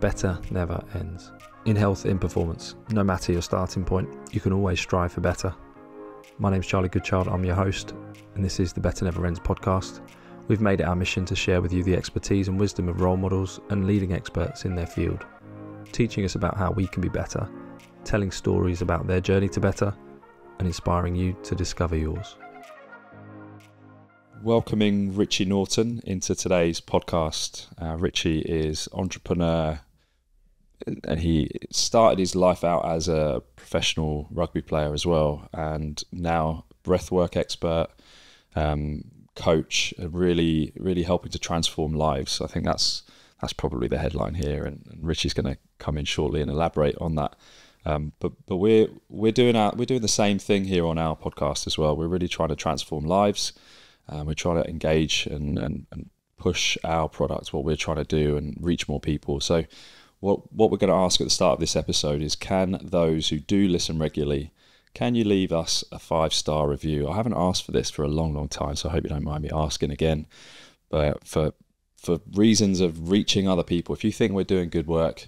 Better never ends. In health, in performance, no matter your starting point, you can always strive for better. My name's Charlie Goodchild, I'm your host, and this is the Better Never Ends podcast. We've made it our mission to share with you the expertise and wisdom of role models and leading experts in their field, teaching us about how we can be better, telling stories about their journey to better, and inspiring you to discover yours. Welcoming Richie Norton into today's podcast. Richie is entrepreneur, and he started his life out as a professional rugby player as well, and now breathwork expert, coach, really helping to transform lives. I think that's probably the headline here, and Richie's going to come in shortly and elaborate on that. But we're doing the same thing here on our podcast as well. We're really trying to transform lives. We're trying to engage and push our product, what we're trying to do, and reach more people. So what we're going to ask at the start of this episode is, can those who do listen regularly, can you leave us a 5-star review? I haven't asked for this for a long time, so I hope you don't mind me asking again. But for reasons of reaching other people, if you think we're doing good work,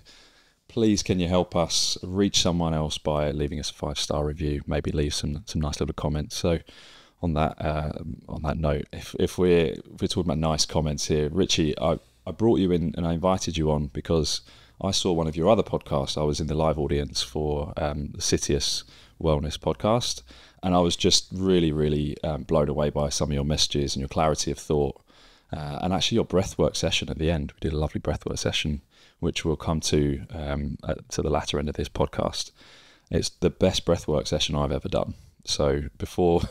please can you help us reach someone else by leaving us a 5-star review? Maybe leave some nice little comments. So on that note, if we're talking about nice comments here, Richie, I brought you in and I invited you on because I saw one of your other podcasts. I was in the live audience for the Citius Wellness podcast, and I was just really blown away by some of your messages and your clarity of thought, and actually your breathwork session at the end. We did a lovely breathwork session, which we'll come to the latter end of this podcast. It's the best breathwork session I've ever done. So before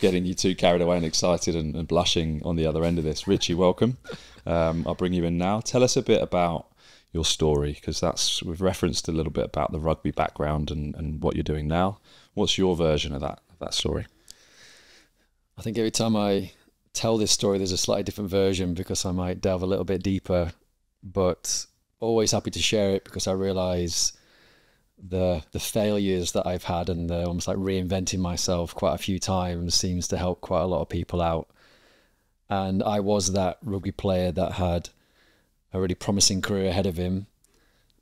getting you too carried away and excited and blushing on the other end of this, Richie, welcome. I'll bring you in now. Tell us a bit about your story, because we've referenced a little bit about the rugby background and what you're doing now. What's your version of that story? I think every time I tell this story, there's a slightly different version because I might delve a little bit deeper, but always happy to share it because I realise the failures that I've had and the almost like reinventing myself quite a few times seems to help quite a lot of people out. And I was that rugby player that had a really promising career ahead of him.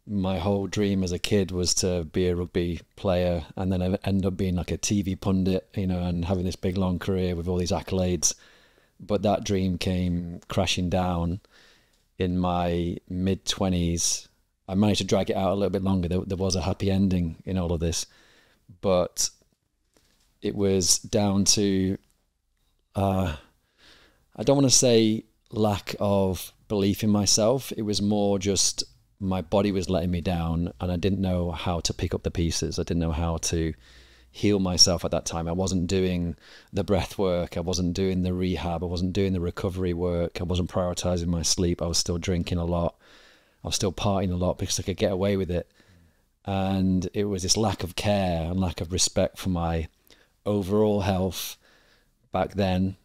My whole dream as a kid was to be a rugby player, and then I ended up being like a TV pundit, and having this big long career with all these accolades. But that dream came crashing down in my mid-20s. I managed to drag it out a little bit longer. There was a happy ending in all of this, but it was down to, I don't want to say lack of belief in myself. It was more just my body was letting me down, and I didn't know how to pick up the pieces. I didn't know how to heal myself at that time. I wasn't doing the breath work. I wasn't doing the rehab. I wasn't doing the recovery work. I wasn't prioritizing my sleep. I was still drinking a lot. I was still partying a lot because I could get away with it. And it was this lack of care and lack of respect for my overall health back then,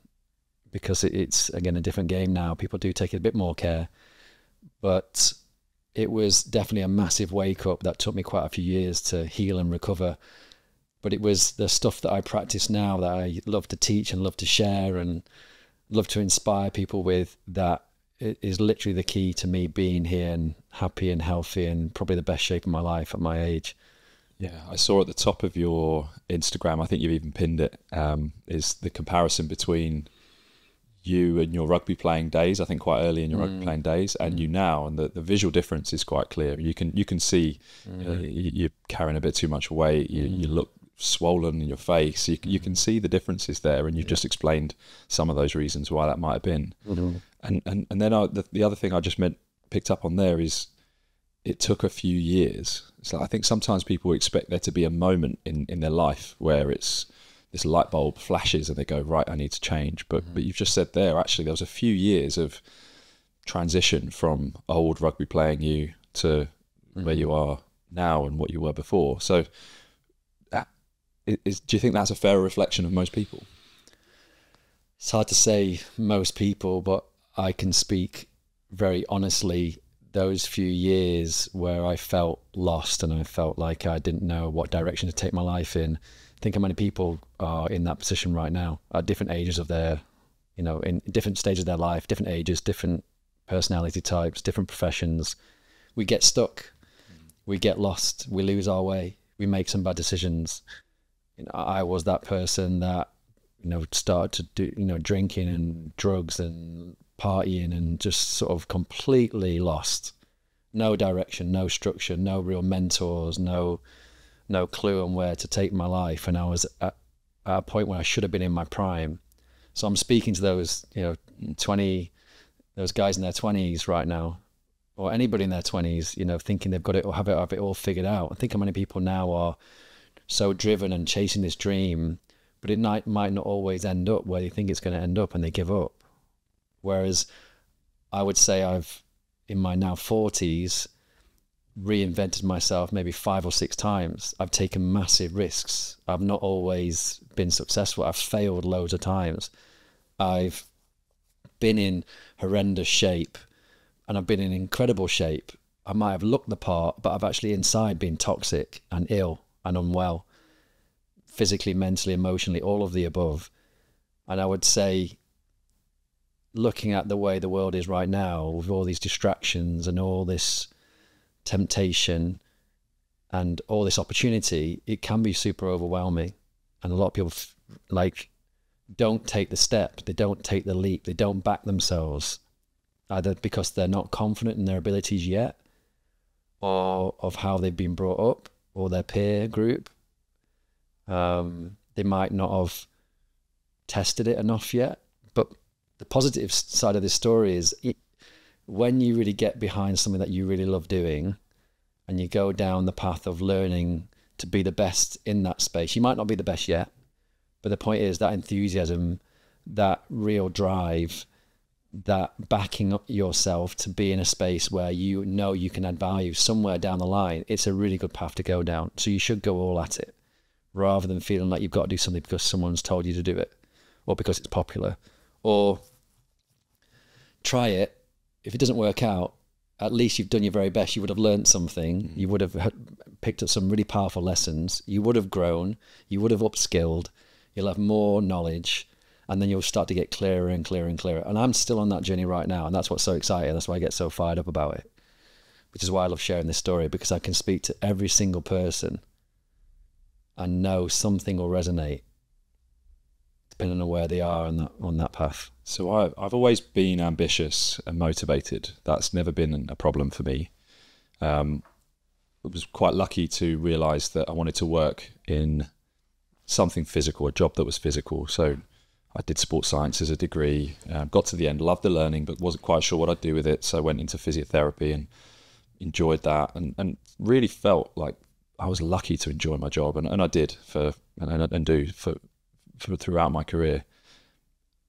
because it's, again, a different game now. People do take a bit more care. But it was definitely a massive wake-up that took me quite a few years to heal and recover. But it was the stuff that I practice now that I love to teach and love to share and love to inspire people with, that it is literally the key to me being here and happy and healthy and probably the best shape of my life at my age. Yeah, I saw at the top of your Instagram, I think you've even pinned it, is the comparison between you and your rugby playing days, I think quite early in your rugby playing days, and you now, and the visual difference is quite clear. You can see you're carrying a bit too much weight, you look swollen in your face, you can see the differences there, and you've just explained some of those reasons why that might have been. And then the other thing I just picked up on there is it took a few years. So I think sometimes people expect there to be a moment in their life where it's this light bulb flashes and they go, right, I need to change. But you've just said there, actually, there was a few years of transition from old rugby playing you to where you are now and what you were before. So do you think that's a fair reflection of most people? It's hard to say most people, but I can speak very honestly. Those few years where I felt lost and I felt like I didn't know what direction to take my life in, think how many people are in that position right now at different ages of their, in different stages of their life, different ages, different personality types, different professions. we get stuck, we get lost, we lose our way, we make some bad decisions. You know, I was that person that, you know, started to do, you know, drinking and drugs and partying and just sort of completely lost. No direction, no structure, no real mentors, no clue on where to take my life. And I was at a point where I should have been in my prime. So I'm speaking to those, you know, those guys in their 20s right now, or anybody in their 20s, you know, thinking they've got it or have it all figured out. I think how many people now are so driven and chasing this dream, but it might not always end up where they think it's going to end up, and they give up. Whereas I would say I've, in my now 40s, reinvented myself maybe 5 or 6 times. I've taken massive risks. I've not always been successful. I've failed loads of times. I've been in horrendous shape, and I've been in incredible shape. I might have looked the part, but I've actually inside been toxic and ill and unwell, physically, mentally, emotionally, all of the above. And I would say, looking at the way the world is right now, with all these distractions and all this temptation and all this opportunity, it can be super overwhelming. And a lot of people don't take the step, they don't take the leap, they don't back themselves, either because they're not confident in their abilities yet, or of how they've been brought up, or their peer group. They might not have tested it enough yet. But the positive side of this story is, when you really get behind something that you really love doing, and you go down the path of learning to be the best in that space, you might not be the best yet, but the point is that enthusiasm, that real drive, that backing up yourself to be in a space where you know you can add value somewhere down the line, it's a really good path to go down. So you should go all at it, rather than feeling like you've got to do something because someone's told you to do it, or because it's popular. Or try it. If it doesn't work out, at least you've done your very best. You would have learned something. You would have picked up some really powerful lessons. You would have grown. You would have upskilled. You'll have more knowledge, and then you'll start to get clearer and clearer and clearer. And I'm still on that journey right now, and that's what's so exciting. That's why I get so fired up about it, which is why I love sharing this story, because I can speak to every single person and know something will resonate depending on where they are on that path. So I've always been ambitious and motivated. That's never been a problem for me. I was quite lucky to realise that I wanted to work in something physical, a job that was physical. So I did sports science as a degree, got to the end, loved the learning, but wasn't quite sure what I'd do with it. So I went into physiotherapy and enjoyed that, and really felt like I was lucky to enjoy my job. And I did and do for throughout my career,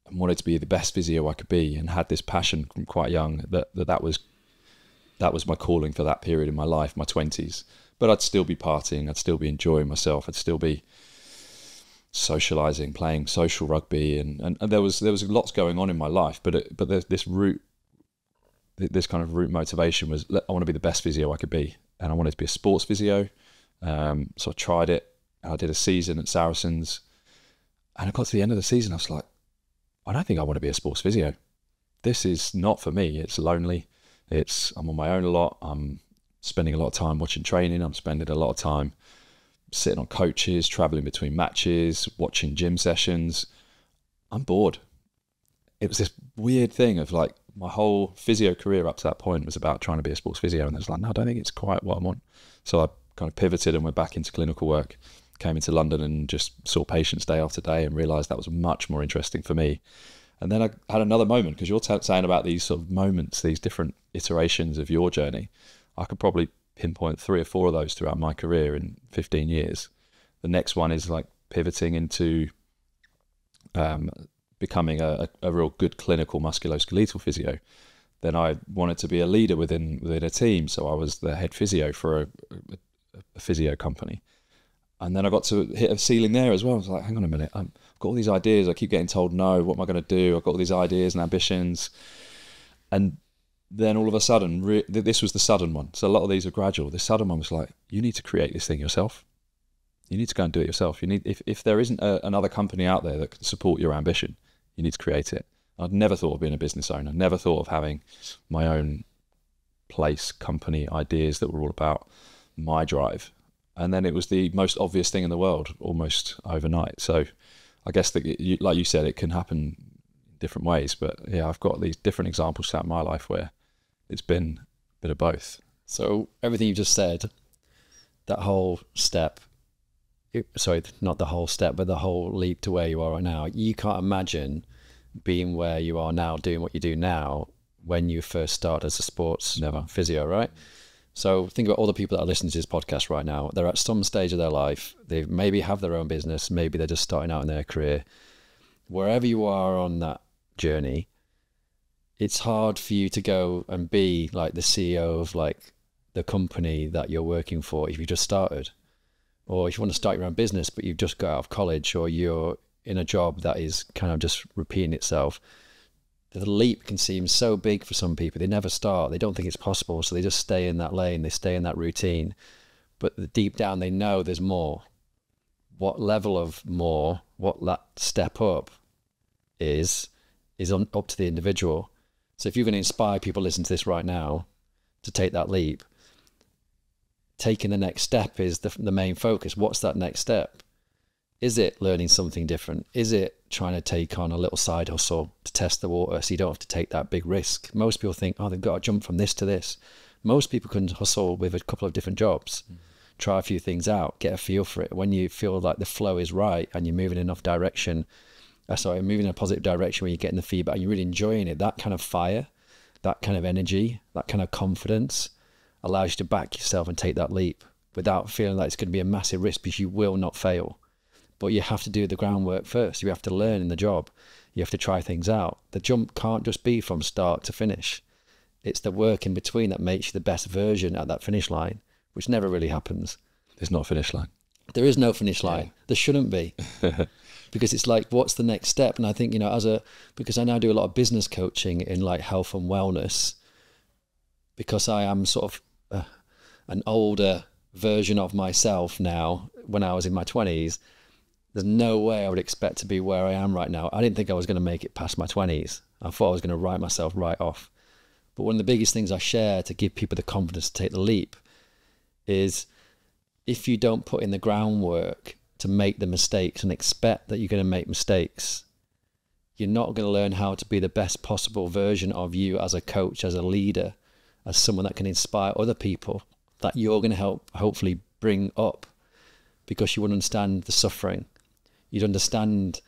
and wanted to be the best physio I could be, and had this passion from quite young that was my calling for that period in my life, my 20s. But I'd still be partying, I'd still be enjoying myself, I'd still be socializing, playing social rugby, and there was lots going on in my life, but this kind of root motivation was, I want to be the best physio I could be, and I wanted to be a sports physio. So I tried it. I did a season at Saracens, and I got to the end of the season, I was like, I don't think I want to be a sports physio. This is not for me. It's lonely. I'm on my own a lot. I'm spending a lot of time watching training. I'm spending a lot of time sitting on coaches, traveling between matches, watching gym sessions. I'm bored. It was this weird thing of like, my whole physio career up to that point was about trying to be a sports physio, and I was like, no, I don't think it's quite what I want. So I kind of pivoted and went back into clinical work, came into London and just saw patients day after day, and realised that was much more interesting for me. And then I had another moment, because you're saying about these sort of moments, these different iterations of your journey. I could probably pinpoint 3 or 4 of those throughout my career in 15 years. The next one is like pivoting into becoming a real good clinical musculoskeletal physio. Then I wanted to be a leader within a team, so I was the head physio for a physio company. And then I got to hit a ceiling there as well. I was like, hang on a minute, I've got all these ideas, I keep getting told no, what am I going to do? I've got all these ideas and ambitions. And then all of a sudden, this was the sudden one. So a lot of these are gradual. The sudden one was like, you need to create this thing yourself. You need to go and do it yourself. You need, if there isn't another company out there that can support your ambition, you need to create it. I'd never thought of being a business owner, never thought of having my own place company ideas that were all about my drive. And then it was the most obvious thing in the world almost overnight. So I guess that, like you said, it can happen different ways. But yeah, I've got these different examples throughout my life where it's been a bit of both. So everything you just said, that whole step, sorry, not the whole step, but the whole leap to where you are right now, you can't imagine being where you are now, doing what you do now, when you first started as a sports physio, right? So think about all the people that are listening to this podcast right now. They're at some stage of their life. They maybe have their own business. Maybe they're just starting out in their career. Wherever you are on that journey, it's hard for you to go and be like the CEO of like the company that you're working for if you just started. Or if you want to start your own business, but you've just got out of college, or you're in a job that is kind of just repeating itself. The leap can seem so big for some people. They never start. They don't think it's possible. So they just stay in that lane. They stay in that routine. But deep down, they know there's more. What level of more, what that step up is up to the individual. So if you're going to inspire people listening to this right now to take that leap, taking the next step is the main focus. What's that next step? Is it learning something different? Is it trying to take on a little side hustle to test the water so you don't have to take that big risk? Most people think, oh, they've got to jump from this to this. Most people can hustle with a couple of different jobs, try a few things out, get a feel for it. When you feel like the flow is right and you're moving in enough direction, moving in a positive direction where you're getting the feedback and you're really enjoying it, that kind of fire, that kind of energy, that kind of confidence allows you to back yourself and take that leap without feeling like it's going to be a massive risk, because you will not fail. But you have to do the groundwork first. You have to learn in the job. You have to try things out. The jump can't just be from start to finish. It's the work in between that makes you the best version at that finish line, which never really happens. There's not a finish line. There is no finish line. Yeah. There shouldn't be. Because it's like, what's the next step? And I think, because I now do a lot of business coaching in like health and wellness, because I am sort of an older version of myself now. When I was in my 20s, there's no way I would expect to be where I am right now. I didn't think I was going to make it past my 20s. I thought I was going to write myself right off. But one of the biggest things I share to give people the confidence to take the leap is, if you don't put in the groundwork to make the mistakes and expect that you're going to make mistakes, you're not going to learn how to be the best possible version of you as a coach, as a leader, as someone that can inspire other people that you're going to help hopefully bring up, because you would understand the suffering. You'd understand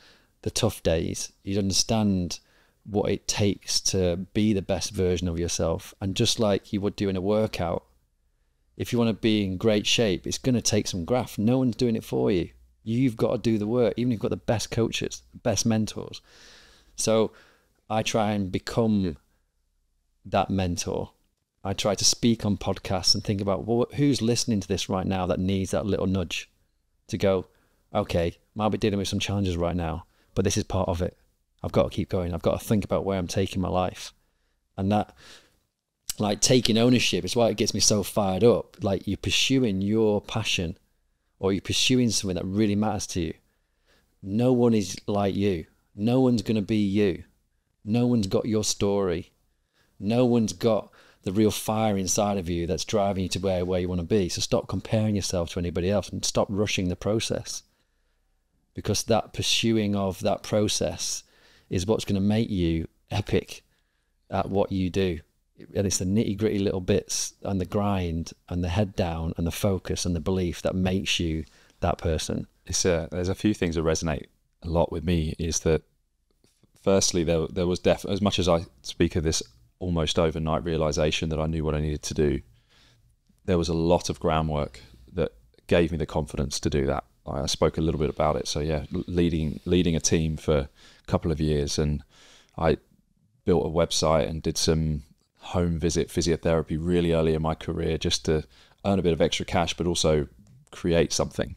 the tough days. You'd understand what it takes to be the best version of yourself. And just like you would do in a workout, if you want to be in great shape, it's going to take some graft. No one's doing it for you. You've got to do the work, even if you've got the best coaches, the best mentors. So I try and become that mentor. I try to speak on podcasts and think about, well, who's listening to this right now that needs that little nudge to go, okay, might be dealing with some challenges right now, but this is part of it. I've got to keep going. I've got to think about where I'm taking my life. And that, like, taking ownership is why it gets me so fired up. Like, you're pursuing your passion, or you're pursuing something that really matters to you. No one is like you. No one's going to be you. No one's got your story. No one's got the real fire inside of you that's driving you to where you want to be. So stop comparing yourself to anybody else and stop rushing the process, because that pursuing of that process is what's going to make you epic at what you do. And it's the nitty gritty little bits and the grind and the head down and the focus and the belief that makes you that person. There's a few things that resonate a lot with me. Is that firstly, there was as much as I speak of this almost overnight realization that I knew what I needed to do, there was a lot of groundwork that gave me the confidence to do that. I spoke a little bit about it. So yeah, leading a team for a couple of years, and I built a website and did some home visit physiotherapy really early in my career, just to earn a bit of extra cash, but also create something.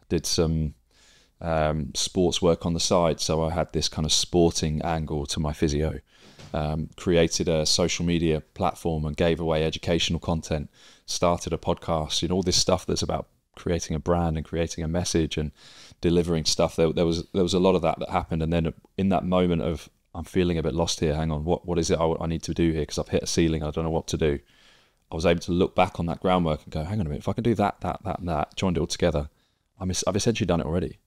Did some sports work on the side, so I had this kind of sporting angle to my physio. Created a social media platform and gave away educational content, started a podcast, all this stuff that's about creating a brand and creating a message and delivering stuff. There was a lot of that happened. And then in that moment of, I'm feeling a bit lost here, hang on, what is it I need to do here? Because I've hit a ceiling, I don't know what to do. I was able to look back on that groundwork and go, hang on a minute, if I can do that, and that, joined it all together, I've essentially done it already.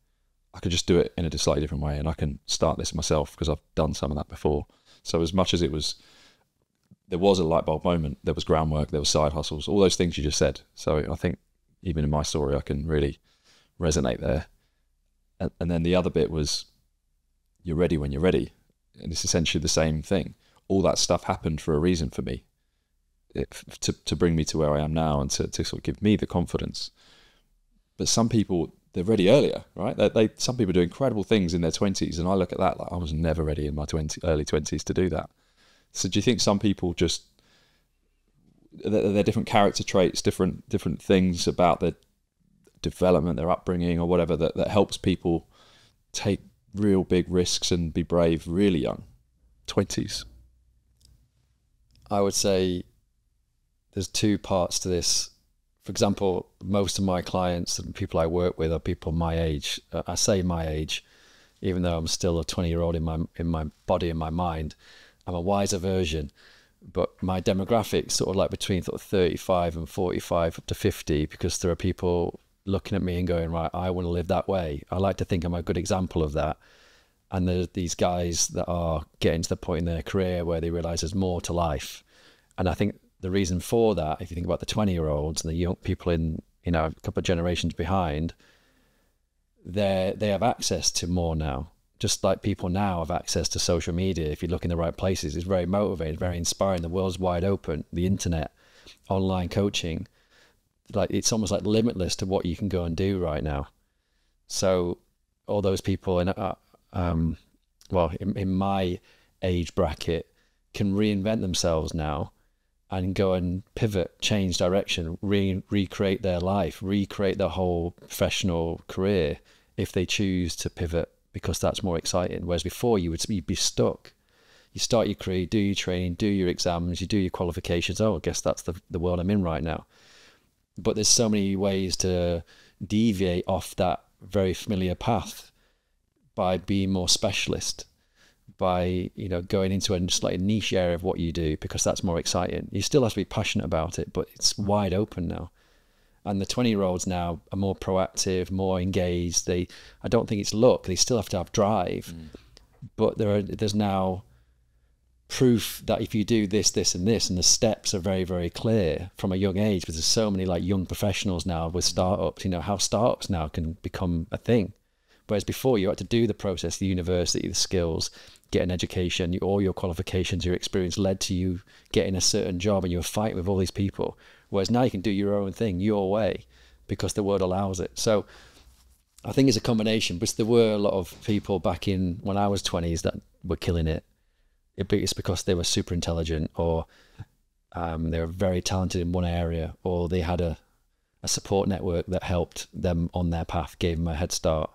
I could just do it in a slightly different way, and I can start this myself because I've done some of that before. So as much as there was a light bulb moment, there was groundwork, there was side hustles, all those things you just said. So I think even in my story, I can really resonate there. And then the other bit was, you're ready when you're ready. And it's essentially the same thing. All that stuff happened for a reason for me, to bring me to where I am now, and to sort of give me the confidence. But some people, they're ready earlier, right? Some people do incredible things in their 20s, and I look at that like I was never ready in my early 20s to do that. So do you think some people just, they're different character traits, different things about their development, their upbringing or whatever, that helps people take real big risks and be brave really young, 20s? I would say there's two parts to this. For example, most of my clients and people I work with are people my age. I say my age, even though I'm still a 20-year-old in my body and my mind. I'm a wiser version, but my demographics sort of like between sort of 35 and 45 up to 50, because there are people looking at me and going, right, I want to live that way. I like to think I'm a good example of that. And there's these guys that are getting to the point in their career where they realize there's more to life. And I think the reason for that, if you think about the 20-year-olds and the young people in, a couple of generations behind, they have access to more now. Just like people now have access to social media. If you look in the right places, it's very motivating, very inspiring. The world's wide open, the internet, online coaching, like it's almost like limitless to what you can go and do right now. So all those people in my age bracket can reinvent themselves now and go and pivot, change direction, recreate their life, recreate their whole professional career if they choose to pivot, because that's more exciting. Whereas before you'd be stuck. You start your career, do your training, do your exams, you do your qualifications. Oh, I guess that's the world I'm in right now. But there's so many ways to deviate off that very familiar path by being more specialist, by going into a slightly niche area of what you do, because that's more exciting. You still have to be passionate about it, but it's wide open now. And the 20-year-olds now are more proactive, more engaged. I don't think it's luck. They still have to have drive, but there's now proof that if you do this, this, and this, and the steps are very, very clear from a young age, because there's so many like young professionals now with startups. How startups now can become a thing. Whereas before you had to do the process, the university, the skills, get an education, all your qualifications, your experience led to you getting a certain job, and you were fighting with all these people. Whereas now you can do your own thing, your way, because the world allows it. So I think it's a combination, because there were a lot of people back in when I was 20s that were killing it. It's because they were super intelligent, or they were very talented in one area, or they had a support network that helped them on their path, gave them a head start.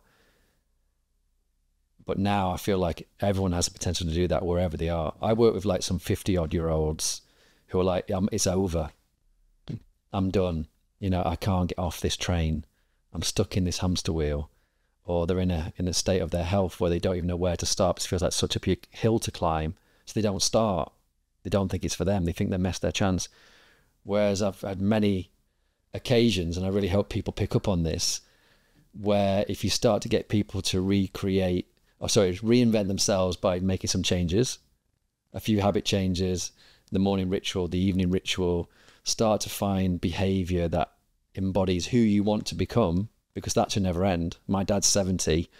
But now I feel like everyone has the potential to do that wherever they are. I work with like some 50-odd-year-olds who are like, it's over. I'm done. I can't get off this train. I'm stuck in this hamster wheel. Or they're in a state of their health where they don't even know where to start. It feels like such a big hill to climb. So they don't start. They don't think it's for them. They think they messed their chance. Whereas I've had many occasions, and I really hope people pick up on this, where if you start to get people to reinvent themselves by making some changes, a few habit changes, the morning ritual, the evening ritual, start to find behavior that embodies who you want to become, because that should never end. My dad's 70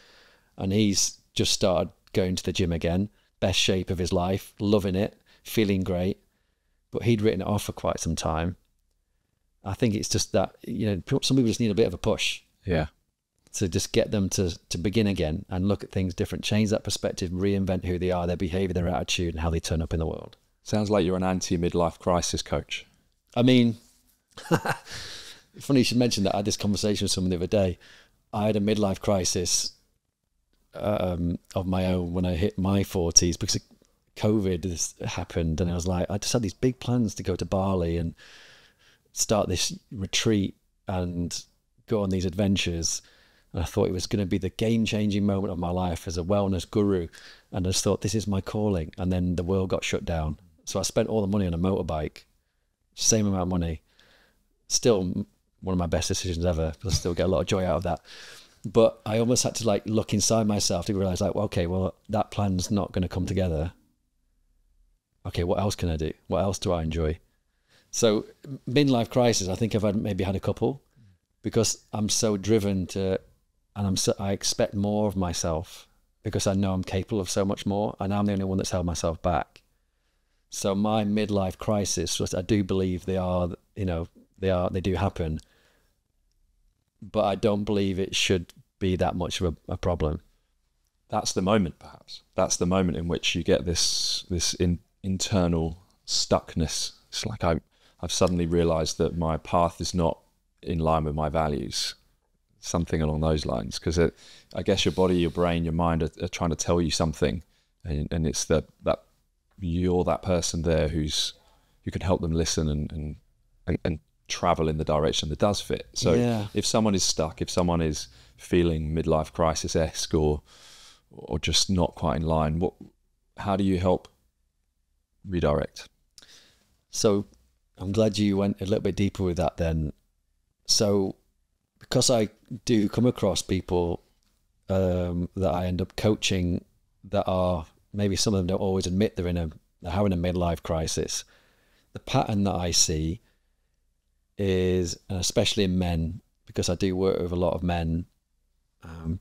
and he's just started going to the gym again, best shape of his life, loving it, feeling great, but he'd written it off for quite some time. I think it's just that, some people just need a bit of a push. Yeah. To just get them to begin again and look at things different, change that perspective, reinvent who they are, their behavior, their attitude, and how they turn up in the world. Sounds like you're an anti-midlife crisis coach. I mean, funny you should mention that. I had this conversation with someone the other day. I had a midlife crisis of my own when I hit my 40s, because COVID happened, and I was like, I just had these big plans to go to Bali and start this retreat and go on these adventures. And I thought it was going to be the game-changing moment of my life as a wellness guru. And I just thought, this is my calling. And then the world got shut down. So I spent all the money on a motorbike same amount of money. Still one of my best decisions ever. I still get a lot of joy out of that. But I almost had to like look inside myself to realize like, okay, well, that plan's not going to come together. Okay, what else can I do? What else do I enjoy? So midlife crisis, I think maybe had a couple, because I'm so driven to, and I expect more of myself because I know I'm capable of so much more, and I'm the only one that's held myself back. So my midlife crisis, I do believe they do happen, but I don't believe it should be that much of a problem. That's the moment, perhaps. That's the moment in which you get this internal stuckness. It's like I've suddenly realised that my path is not in line with my values, something along those lines. Because I guess your body, your brain, your mind are trying to tell you something, and it's that you're that person there who can help them listen and travel in the direction that does fit. So yeah. If someone is stuck, if someone is feeling midlife crisis-esque or just not quite in line, how do you help redirect? So I'm glad you went a little bit deeper with that then. So because I do come across people that I end up coaching that are, maybe some of them don't always admit they're having a midlife crisis. The pattern that I see is, and especially in men, because I do work with a lot of men,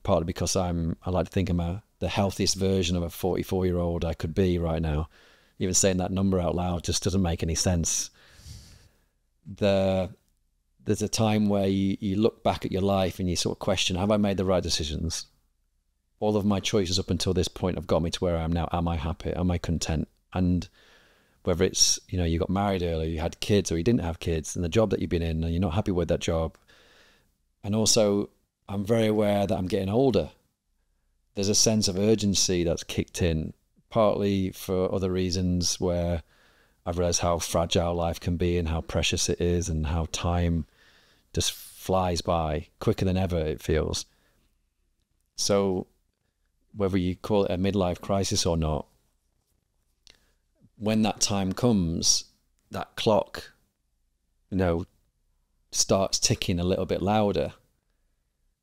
partly because I like to think I'm the healthiest version of a 44-year-old I could be right now. Even saying that number out loud just doesn't make any sense. There's a time where you look back at your life and you sort of question, have I made the right decisions? All of my choices up until this point have got me to where I am now. Am I happy? Am I content? And whether it's, you got married early, you had kids, or you didn't have kids, and the job that you've been in, and you're not happy with that job. And also, I'm very aware that I'm getting older. There's a sense of urgency that's kicked in, partly for other reasons where I've realized how fragile life can be and how precious it is, and how time just flies by quicker than ever, it feels. So whether you call it a midlife crisis or not, when that time comes, that clock, starts ticking a little bit louder,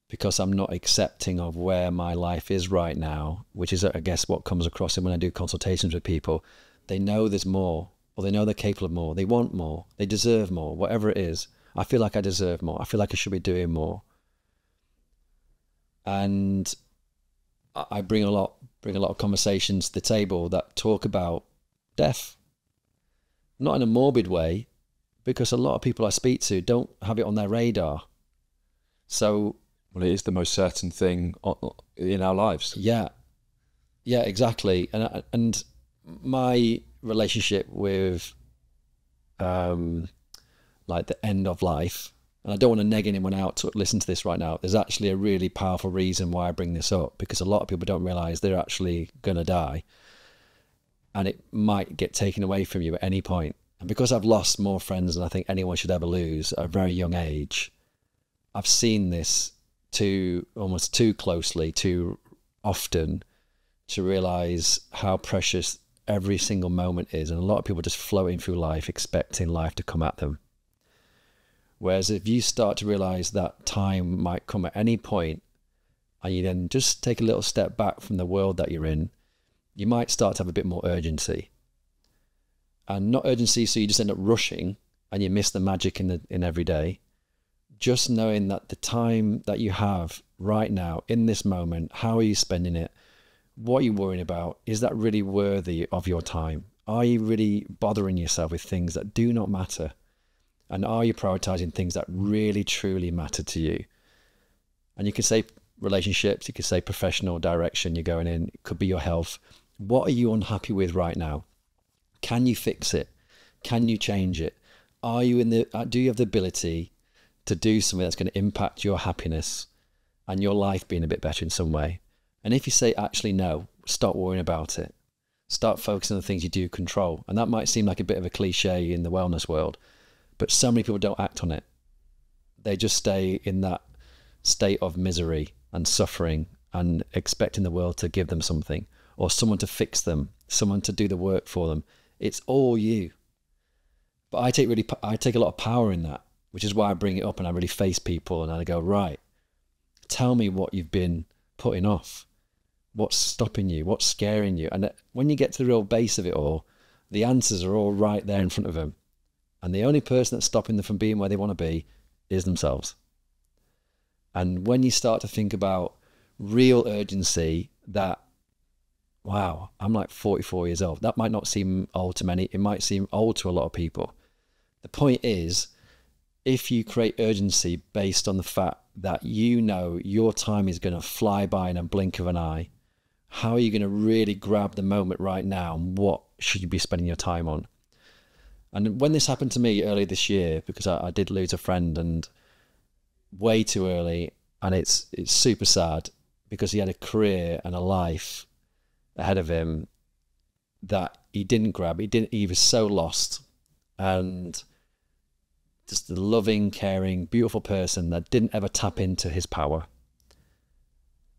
because I'm not accepting of where my life is right now, which is, I guess, what comes across when I do consultations with people. They know there's more, or they know they're capable of more. They want more. They deserve more, whatever it is. I feel like I deserve more. I feel like I should be doing more. And I bring a lot of conversations to the table that talk about death, not in a morbid way, because a lot of people I speak to don't have it on their radar. So, well, it is the most certain thing in our lives. Yeah, exactly. And my relationship with like the end of life, and I don't want to neg anyone out to listen to this right now. There's actually a really powerful reason why I bring this up, because a lot of people don't realize they're actually going to die, and it might get taken away from you at any point. And because I've lost more friends than I think anyone should ever lose at a very young age, I've seen this almost too closely, too often, to realize how precious every single moment is. And a lot of people just floating through life expecting life to come at them. Whereas if you start to realize that time might come at any point, and you then just take a little step back from the world that you're in, you might start to have a bit more urgency. And not urgency so you just end up rushing and you miss the magic in every day. Just knowing that the time that you have right now, in this moment, how are you spending it? What are you worrying about? Is that really worthy of your time? Are you really bothering yourself with things that do not matter? And are you prioritizing things that really, truly matter to you? And you could say relationships, you could say professional direction you're going in, it could be your health. What are you unhappy with right now? Can you fix it? Can you change it? Do you have the ability to do something that's going to impact your happiness and your life being a bit better in some way? And if you say, actually, no, stop worrying about it. Start focusing on the things you do control. And that might seem like a bit of a cliche in the wellness world, but so many people don't act on it. They just stay in that state of misery and suffering and expecting the world to give them something, or someone to fix them, someone to do the work for them. It's all you. But I take a lot of power in that, which is why I bring it up and I really face people and I go, right, tell me what you've been putting off. What's stopping you? What's scaring you? And when you get to the real base of it all, the answers are all right there in front of them. And the only person that's stopping them from being where they want to be is themselves. And when you start to think about real urgency, that, wow, I'm like 44 years old. That might not seem old to many. It might seem old to a lot of people. The point is, if you create urgency based on the fact that you know your time is going to fly by in a blink of an eye, how are you going to really grab the moment right now, and what should you be spending your time on? And when this happened to me earlier this year, because I did lose a friend and way too early, and it's super sad because he had a career and a life ahead of him that he didn't grab. He was so lost, and just the loving, caring, beautiful person that didn't ever tap into his power.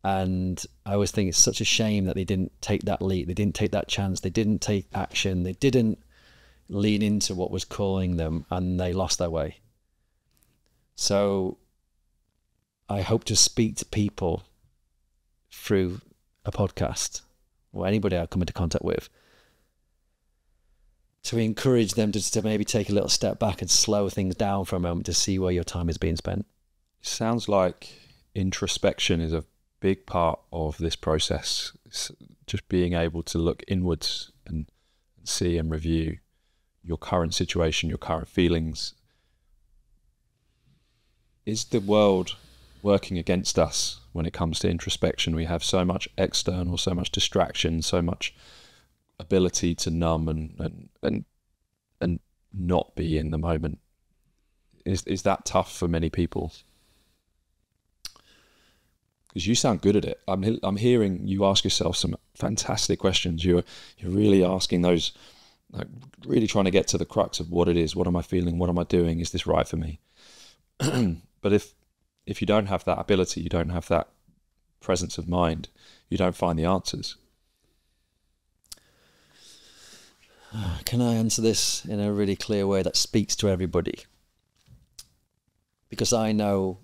And I always think it's such a shame that they didn't take that leap. They didn't take that chance. They didn't take action. They didn't lean into what was calling them, and they lost their way. So I hope to speak to people through a podcast or anybody I come into contact with to encourage them to maybe take a little step back and slow things down for a moment to see where your time is being spent. Sounds like introspection is a big part of this process. It's just being able to look inwards and see and review your current situation, your current feelings. Is the world working against us when it comes to introspection? We have so much external, so much distraction, so much ability to numb and not be in the moment. Is that tough for many people? Because you sound good at it. I'm hearing you ask yourself some fantastic questions. You're really asking those, like really trying to get to the crux of what it is. What am I feeling? What am I doing? Is this right for me? But if you don't have that ability, you don't have that presence of mind, you don't find the answers. Can I answer this in a really clear way that speaks to everybody? Because I know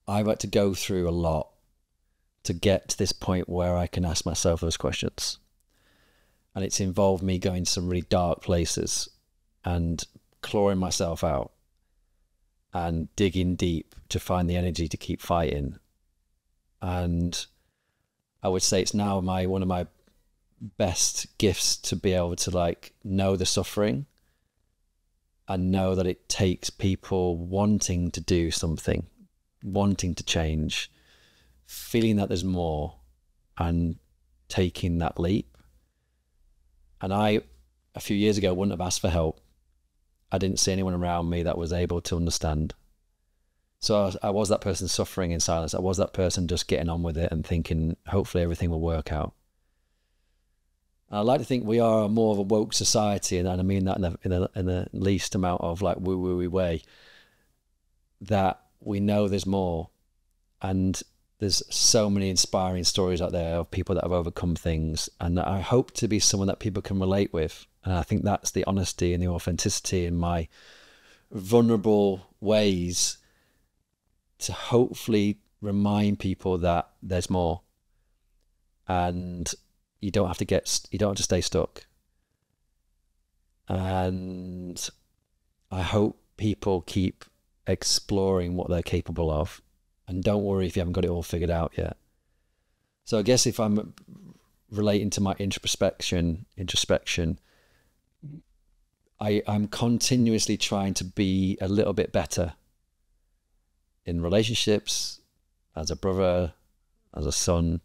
I've had to go through a lot to get to this point where I can ask myself those questions. And it's involved me going to some really dark places and clawing myself out and digging deep to find the energy to keep fighting. And I would say it's now one of my best gifts to be able to like know the suffering and know that it takes people wanting to do something, wanting to change, feeling that there's more, and taking that leap. And I, a few years ago, wouldn't have asked for help. I didn't see anyone around me that was able to understand. So I was that person suffering in silence. I was that person just getting on with it and thinking, hopefully everything will work out. And I like to think we are more of a woke society, and I mean that in the least amount of like woo-woo way, that we know there's more. And there's so many inspiring stories out there of people that have overcome things. And I hope to be someone that people can relate with. And I think that's the honesty and the authenticity in my vulnerable ways to hopefully remind people that there's more. And you don't have to stay stuck. And I hope people keep exploring what they're capable of. And don't worry if you haven't got it all figured out yet. So I guess if I'm relating to my introspection, I'm continuously trying to be a little bit better in relationships, as a brother, as a son,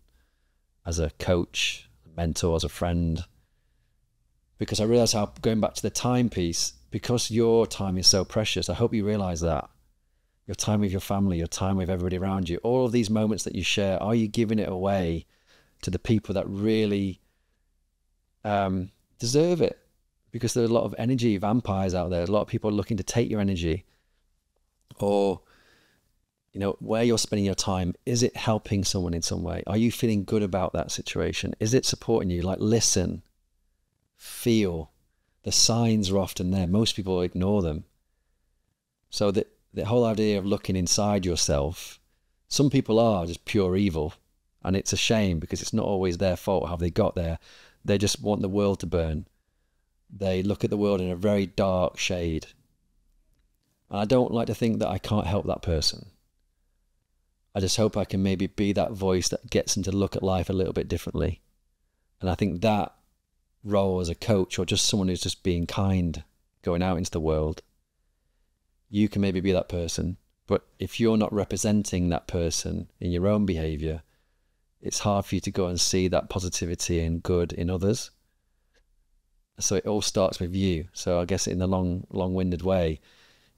as a coach, a mentor, as a friend. Because I realize how, going back to the time piece, because your time is so precious, I hope you realize that. Your time with your family, your time with everybody around you, all of these moments that you share, are you giving it away to the people that really deserve it? Because there are a lot of energy vampires out there. A lot of people are looking to take your energy. Or, you know, where you're spending your time, is it helping someone in some way? Are you feeling good about that situation? Is it supporting you? Like, listen, feel, the signs are often there. Most people ignore them. So the whole idea of looking inside yourself, some people are just pure evil, and it's a shame because it's not always their fault how they got there. They just want the world to burn. They look at the world in a very dark shade. And I don't like to think that I can't help that person. I just hope I can maybe be that voice that gets them to look at life a little bit differently. And I think that role as a coach, or just someone who's just being kind, going out into the world, you can maybe be that person. But if you're not representing that person in your own behavior, it's hard for you to go and see that positivity and good in others. So it all starts with you. So I guess in the long-winded way,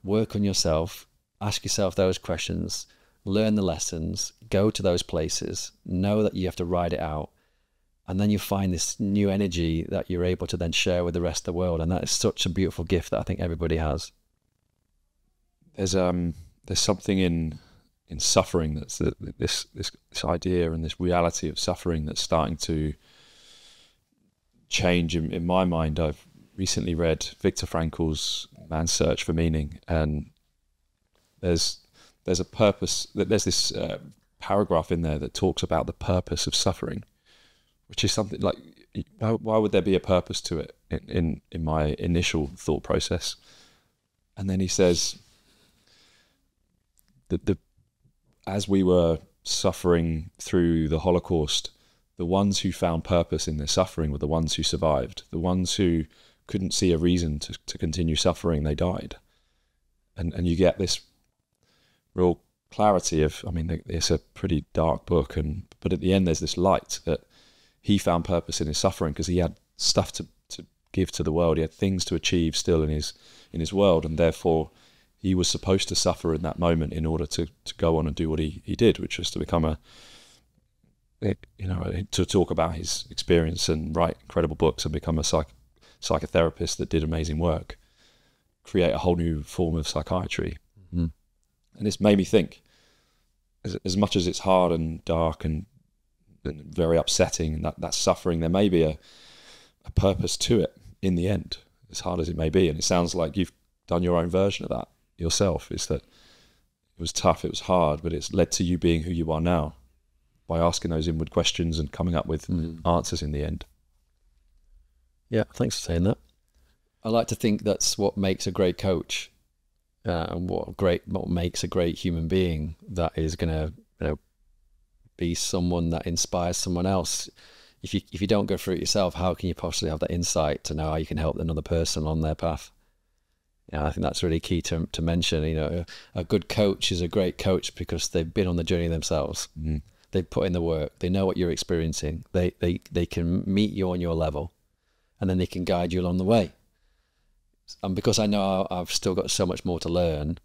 work on yourself, ask yourself those questions, learn the lessons, go to those places, know that you have to ride it out, and then you find this new energy that you're able to then share with the rest of the world. And that is such a beautiful gift that I think everybody has. There's something in suffering that's this idea and this reality of suffering that's starting to change in my mind. I've recently read Viktor Frankl's Man's Search for Meaning, and there's a purpose. There's this paragraph in there that talks about the purpose of suffering, which is something like, why would there be a purpose to it in my initial thought process? And then he says that as we were suffering through the Holocaust, the ones who found purpose in their suffering were the ones who survived. The ones who couldn't see a reason to continue suffering, they died. And you get this real clarity of, I mean, it's a pretty dark book, but at the end there's this light that he found purpose in his suffering because he had stuff to give to the world. He had things to achieve still in his world, and therefore he was supposed to suffer in that moment in order to go on and do what he did, which was to become to talk about his experience and write incredible books and become a psychotherapist that did amazing work, create a whole new form of psychiatry. Mm-hmm. And it's made me think, as much as it's hard and dark and very upsetting, and that suffering, there may be a purpose to it in the end, as hard as it may be. And it sounds like you've done your own version of that yourself, is that it was tough, it was hard, but it's led to you being who you are now by asking those inward questions and coming up with answers in the end. Yeah, thanks for saying that. I like to think that's what makes a great coach, and what makes a great human being, that is going to be someone that inspires someone else. If you don't go through it yourself, how can you possibly have that insight to know how you can help another person on their path? Yeah, I think that's really key to mention. A good coach is a great coach because they've been on the journey themselves. Mm. They've put in the work. They know what you're experiencing. They can meet you on your level, and then they can guide you along the way. And because I know I've still got so much more to learn,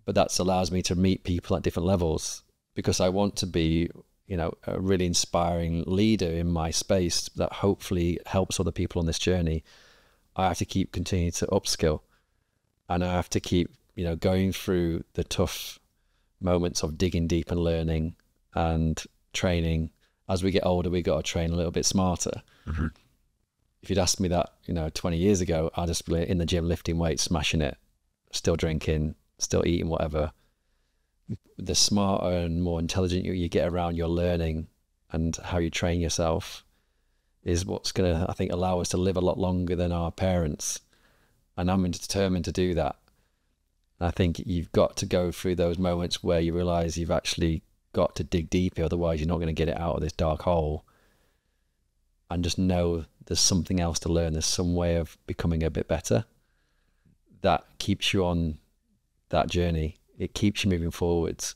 but that allows me to meet people at different levels, because I want to be, a really inspiring leader in my space that hopefully helps other people on this journey. I have to continue to upskill, and I have to keep, going through the tough moments of digging deep and learning and training. As we get older, we got to train a little bit smarter. Mm-hmm. If you'd asked me that, 20 years ago, I'd just be in the gym lifting weights, smashing it, still drinking, still eating whatever. The smarter and more intelligent you get around your learning and how you train yourself is what's going to, I think, allow us to live a lot longer than our parents. And I'm determined to do that. And I think you've got to go through those moments where you realize you've actually got to dig deeper, otherwise you're not going to get it out of this dark hole. And just know there's something else to learn. There's some way of becoming a bit better that keeps you on that journey. It keeps you moving forwards.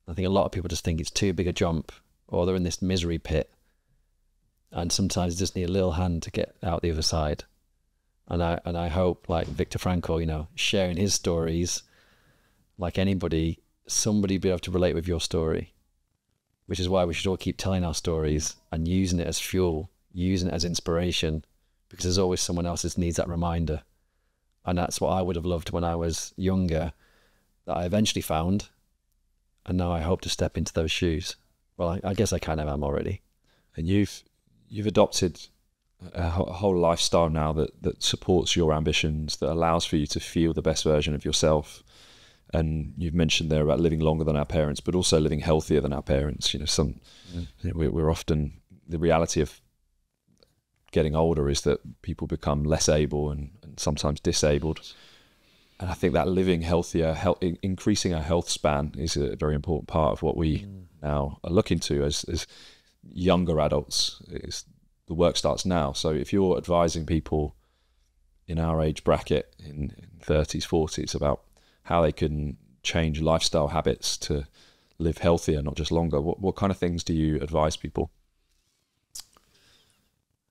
I think a lot of people just think it's too big a jump, or they're in this misery pit, and sometimes you just need a little hand to get out the other side. And I hope, like Viktor Frankl, sharing his stories, like anybody, somebody be able to relate with your story, which is why we should all keep telling our stories and using it as fuel, using it as inspiration, because there's always someone else that needs that reminder. And that's what I would have loved when I was younger, that I eventually found, and now I hope to step into those shoes. Well, I guess I kind of am already. And you've adopted a whole lifestyle now that supports your ambitions, that allows for you to feel the best version of yourself. And you've mentioned there about living longer than our parents, but also living healthier than our parents. You know, we're often, the reality of getting older is that people become less able and sometimes disabled. And I think that living healthier, increasing our health span is a very important part of what we now are looking to as younger adults. The work starts now. So if you're advising people in our age bracket, in 30s, 40s, about how they can change lifestyle habits to live healthier, not just longer, what kind of things do you advise people?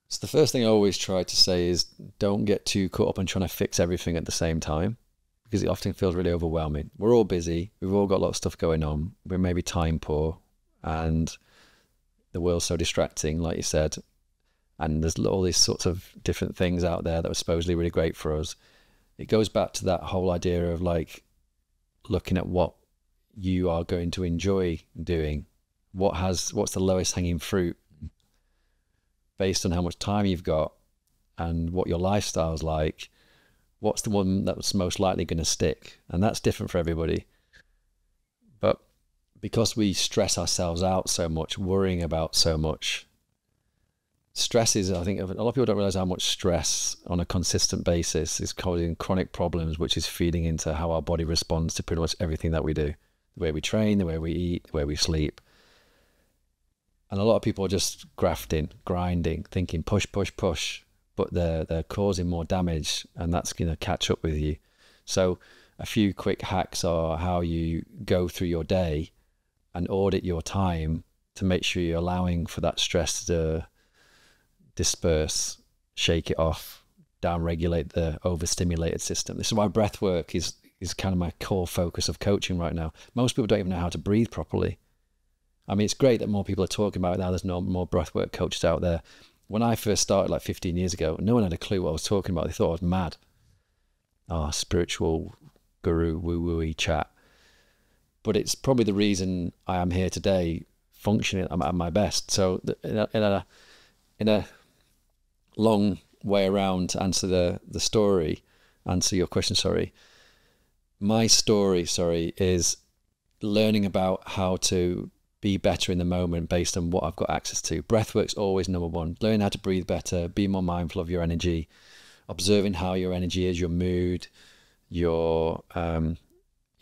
So the first thing I always try to say is don't get too caught up on trying to fix everything at the same time, because it often feels really overwhelming. We're all busy. We've all got a lot of stuff going on. We're maybe time poor, and the world's so distracting, like you said. And there's all these sorts of different things out there that are supposedly really great for us. It goes back to that whole idea of like looking at what you are going to enjoy doing. What's the lowest hanging fruit based on how much time you've got and what your lifestyle's like. What's the one that's most likely going to stick? And that's different for everybody. But because we stress ourselves out so much, worrying about so much, stress is, I think, a lot of people don't realize how much stress on a consistent basis is causing chronic problems, which is feeding into how our body responds to pretty much everything that we do. The way we train, the way we eat, the way we sleep. And a lot of people are just grafting, grinding, thinking push, push, push, but they're causing more damage, and that's going to catch up with you. So a few quick hacks are how you go through your day and audit your time to make sure you're allowing for that stress to disperse, shake it off, down-regulate the overstimulated system. This is why breathwork is kind of my core focus of coaching right now. Most people don't even know how to breathe properly. I mean, it's great that more people are talking about it now. There's more breathwork coaches out there. When I first started like 15 years ago, no one had a clue what I was talking about. They thought I was mad. Spiritual guru, woo-woo-y chat. But it's probably the reason I am here today, functioning at my best. So in a long way around to answer your question, my story, is learning about how to be better in the moment based on what I've got access to. Breathwork's always number one. Learn how to breathe better, be more mindful of your energy, observing how your energy is, your mood, your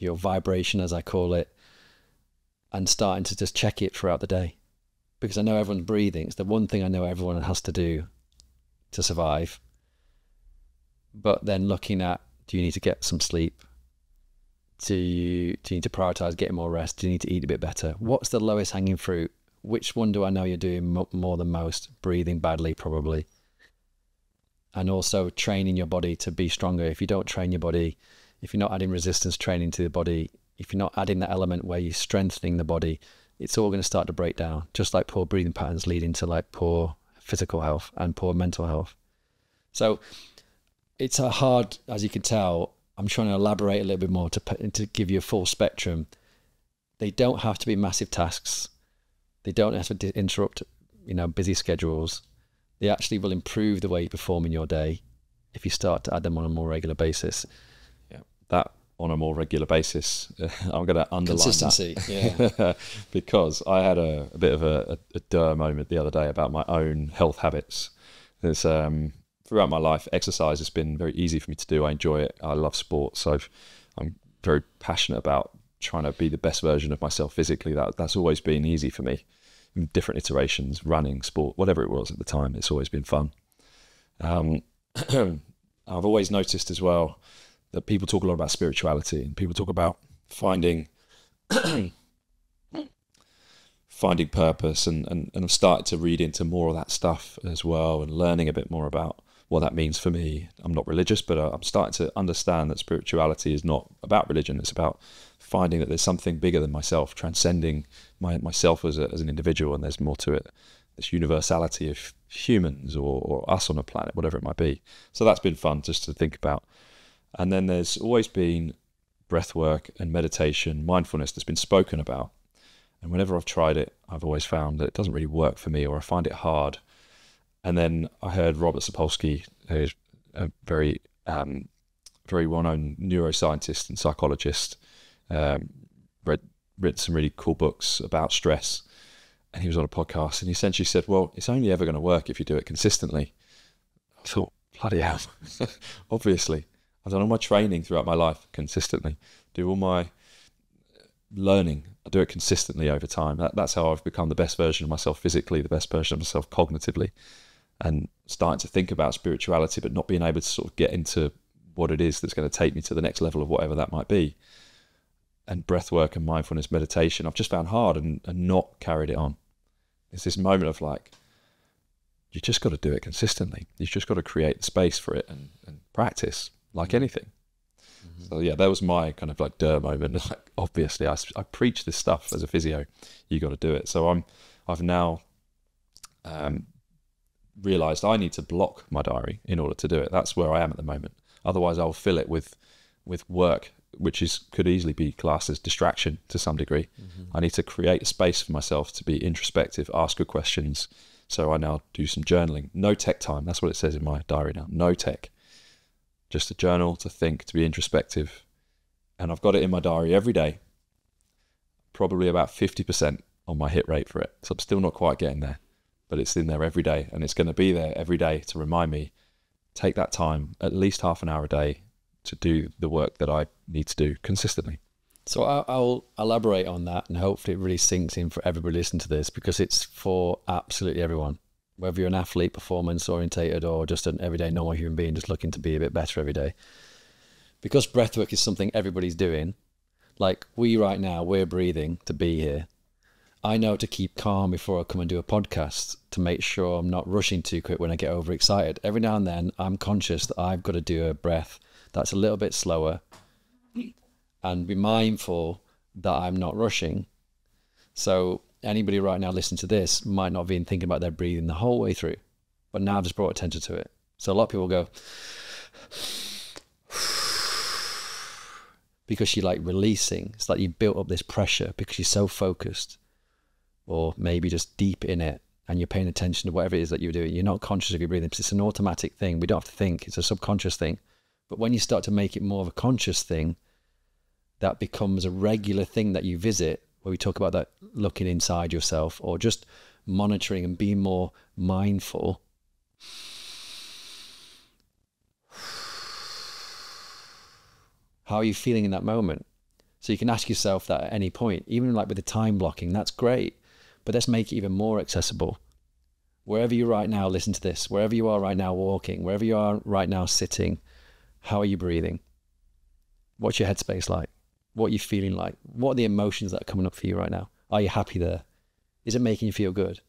vibration, as I call it, and starting to just check it throughout the day. Because I know everyone's breathing. It's the one thing I know everyone has to do to survive. But then looking at, do you need to get some sleep? Do you need to prioritize getting more rest? Do you need to eat a bit better? What's the lowest hanging fruit? Which one do I know you're doing more than most? Breathing badly, probably. And also training your body to be stronger. If you don't train your body, if you're not adding resistance training to the body, if you're not adding that element where you're strengthening the body, it's all going to start to break down, just like poor breathing patterns leading to like poor physical health and poor mental health. So it's a hard, as you can tell, I'm trying to elaborate a little bit more to give you a full spectrum. They don't have to be massive tasks. They don't have to interrupt, busy schedules. They actually will improve the way you perform in your day if you start to add them on a more regular basis. Yeah, that on a more regular basis, I'm going to underline consistency, that. Yeah. Because I had a bit of a moment the other day about my own health habits. There's throughout my life, exercise has been very easy for me to do. I enjoy it. I love sport, so I'm very passionate about trying to be the best version of myself physically. That's always been easy for me. In different iterations, running, sport, whatever it was at the time, it's always been fun. I've always noticed as well that people talk a lot about spirituality, and people talk about finding purpose, and I've started to read into more of that stuff as well, and learning a bit more about what that means for me. I'm not religious, but I'm starting to understand that spirituality is not about religion. It's about finding that there's something bigger than myself, transcending myself as an individual, and there's more to it. This universality of humans or us on a planet, whatever it might be. So that's been fun just to think about. And then there's always been breath work and meditation, mindfulness that's been spoken about. And whenever I've tried it, I've always found that it doesn't really work for me, or I find it hard. And then I heard Robert Sapolsky, who's a very very well-known neuroscientist and psychologist, written some really cool books about stress. And he was on a podcast and he essentially said, well, it's only ever going to work if you do it consistently. I thought, bloody hell. Obviously, I've done all my training throughout my life consistently, do all my learning, I do it consistently over time. That's how I've become the best version of myself physically, the best version of myself cognitively, and starting to think about spirituality, but not being able to sort of get into what it is that's going to take me to the next level of whatever that might be. And breathwork and mindfulness meditation, I've just found hard and not carried it on. It's this moment of like, you just got to do it consistently. You've just got to create the space for it and practice like anything. Mm-hmm. So yeah, that was my kind of like moment. Like, obviously, I preach this stuff as a physio. You got to do it. So I've now realised I need to block my diary in order to do it. That's where I am at the moment. Otherwise, I'll fill it with work, which could easily be classed as distraction to some degree. Mm-hmm. I need to create a space for myself to be introspective, ask good questions. So I now do some journaling. No tech time. That's what it says in my diary now. No tech. Just a journal, to think, to be introspective. And I've got it in my diary every day. Probably about 50% on my hit rate for it. So I'm still not quite getting there. But it's in there every day. And it's going to be there every day to remind me, take that time, at least half an hour a day, to do the work that I need to do consistently. So I'll elaborate on that, and hopefully it really sinks in for everybody listening to this, because it's for absolutely everyone, whether you're an athlete, performance orientated, or just an everyday normal human being just looking to be a bit better every day. Because breathwork is something everybody's doing, like we right now, we're breathing to be here. I know to keep calm before I come and do a podcast, to make sure I'm not rushing too quick when I get overexcited. Every now and then I'm conscious that I've got to do a breath that's a little bit slower, and be mindful that I'm not rushing. So anybody right now listening to this might not have been thinking about their breathing the whole way through, but now I've just brought attention to it. So a lot of people go, because you're like releasing. It's like you built up this pressure because you're so focused, or maybe just deep in it, and you're paying attention to whatever it is that you're doing. You're not conscious of your breathing. It's an automatic thing. We don't have to think. It's a subconscious thing. But when you start to make it more of a conscious thing, that becomes a regular thing that you visit, where we talk about that looking inside yourself, or just monitoring and being more mindful. How are you feeling in that moment? So you can ask yourself that at any point, even like with the time blocking, that's great, but let's make it even more accessible. Wherever you are right now, listen to this. Wherever you are right now walking, wherever you are right now sitting, how are you breathing? What's your headspace like? What are you feeling like? What are the emotions that are coming up for you right now? Are you happy there? Is it making you feel good?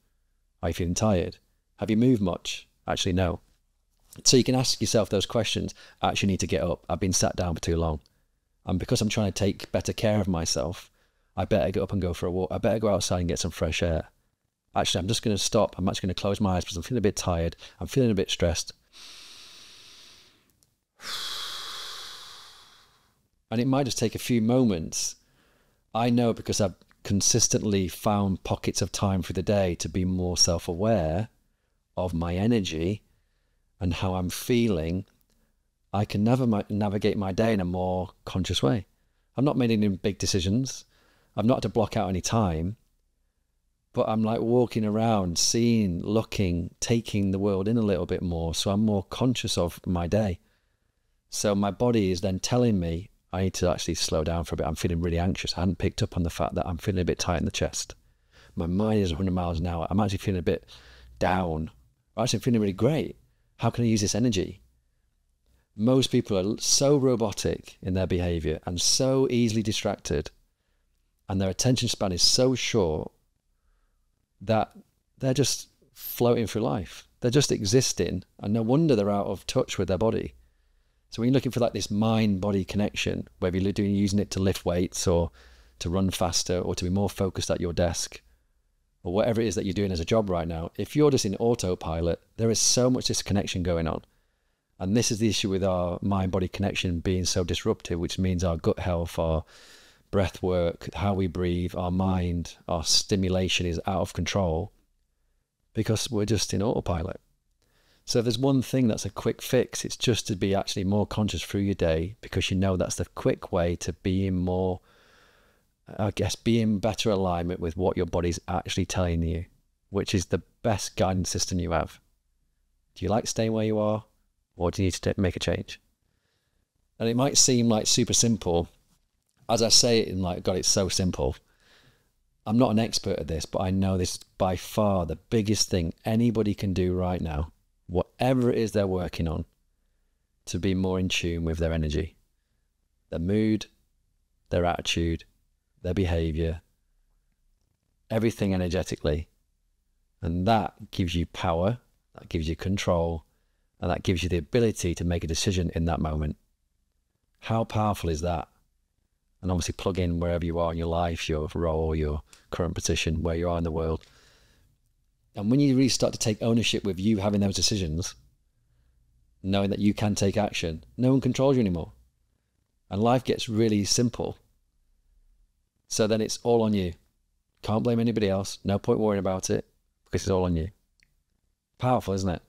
Are you feeling tired? Have you moved much? Actually, no. So you can ask yourself those questions. I actually need to get up. I've been sat down for too long. And because I'm trying to take better care of myself, I better get up and go for a walk. I better go outside and get some fresh air. Actually, I'm just going to stop. I'm actually going to close my eyes because I'm feeling a bit tired. I'm feeling a bit stressed. And it might just take a few moments. I know, because I've consistently found pockets of time through the day to be more self-aware of my energy and how I'm feeling. I can navigate my day in a more conscious way. I've not made any big decisions. I've not had to block out any time. But I'm like walking around, seeing, looking, taking the world in a little bit more. So I'm more conscious of my day. So my body is then telling me, I need to actually slow down for a bit. I'm feeling really anxious. I hadn't picked up on the fact that I'm feeling a bit tight in the chest. My mind is 100 miles an hour. I'm actually feeling a bit down. I'm actually feeling really great. How can I use this energy? Most people are so robotic in their behavior and so easily distracted, and their attention span is so short that they're just floating through life. They're just existing, and no wonder they're out of touch with their body. So when you're looking for like this mind-body connection, whether you're using it to lift weights or to run faster or to be more focused at your desk or whatever it is that you're doing as a job right now, if you're just in autopilot, there is so much disconnection going on. And this is the issue with our mind-body connection being so disruptive, which means our gut health, our breath work, how we breathe, our mind, our stimulation is out of control because we're just in autopilot. So if there's one thing that's a quick fix, it's just to be actually more conscious through your day, because you know that's the quick way to be in more, I guess, be in better alignment with what your body's actually telling you, which is the best guidance system you have. Do you like staying where you are, or do you need to make a change? And it might seem like super simple. As I say it, and like, God, it's so simple. I'm not an expert at this, but I know this is by far the biggest thing anybody can do right now, whatever it is they're working on, to be more in tune with their energy, their mood, their attitude, their behavior, everything energetically. And that gives you power, that gives you control, and that gives you the ability to make a decision in that moment. How powerful is that? And obviously plug in wherever you are in your life, your role, your current position, where you are in the world. And when you really start to take ownership with you having those decisions, knowing that you can take action, no one controls you anymore. And life gets really simple. So then it's all on you. Can't blame anybody else. No point worrying about it, because it's all on you. Powerful, isn't it?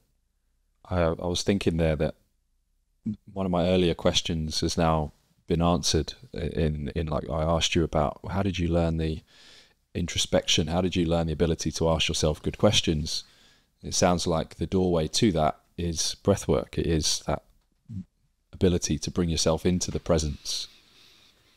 I was thinking there that one of my earlier questions has now been answered in like, I asked you about, how did you learn the introspection? How did you learn the ability to ask yourself good questions? It sounds like the doorway to that is breathwork. It is that ability to bring yourself into the presence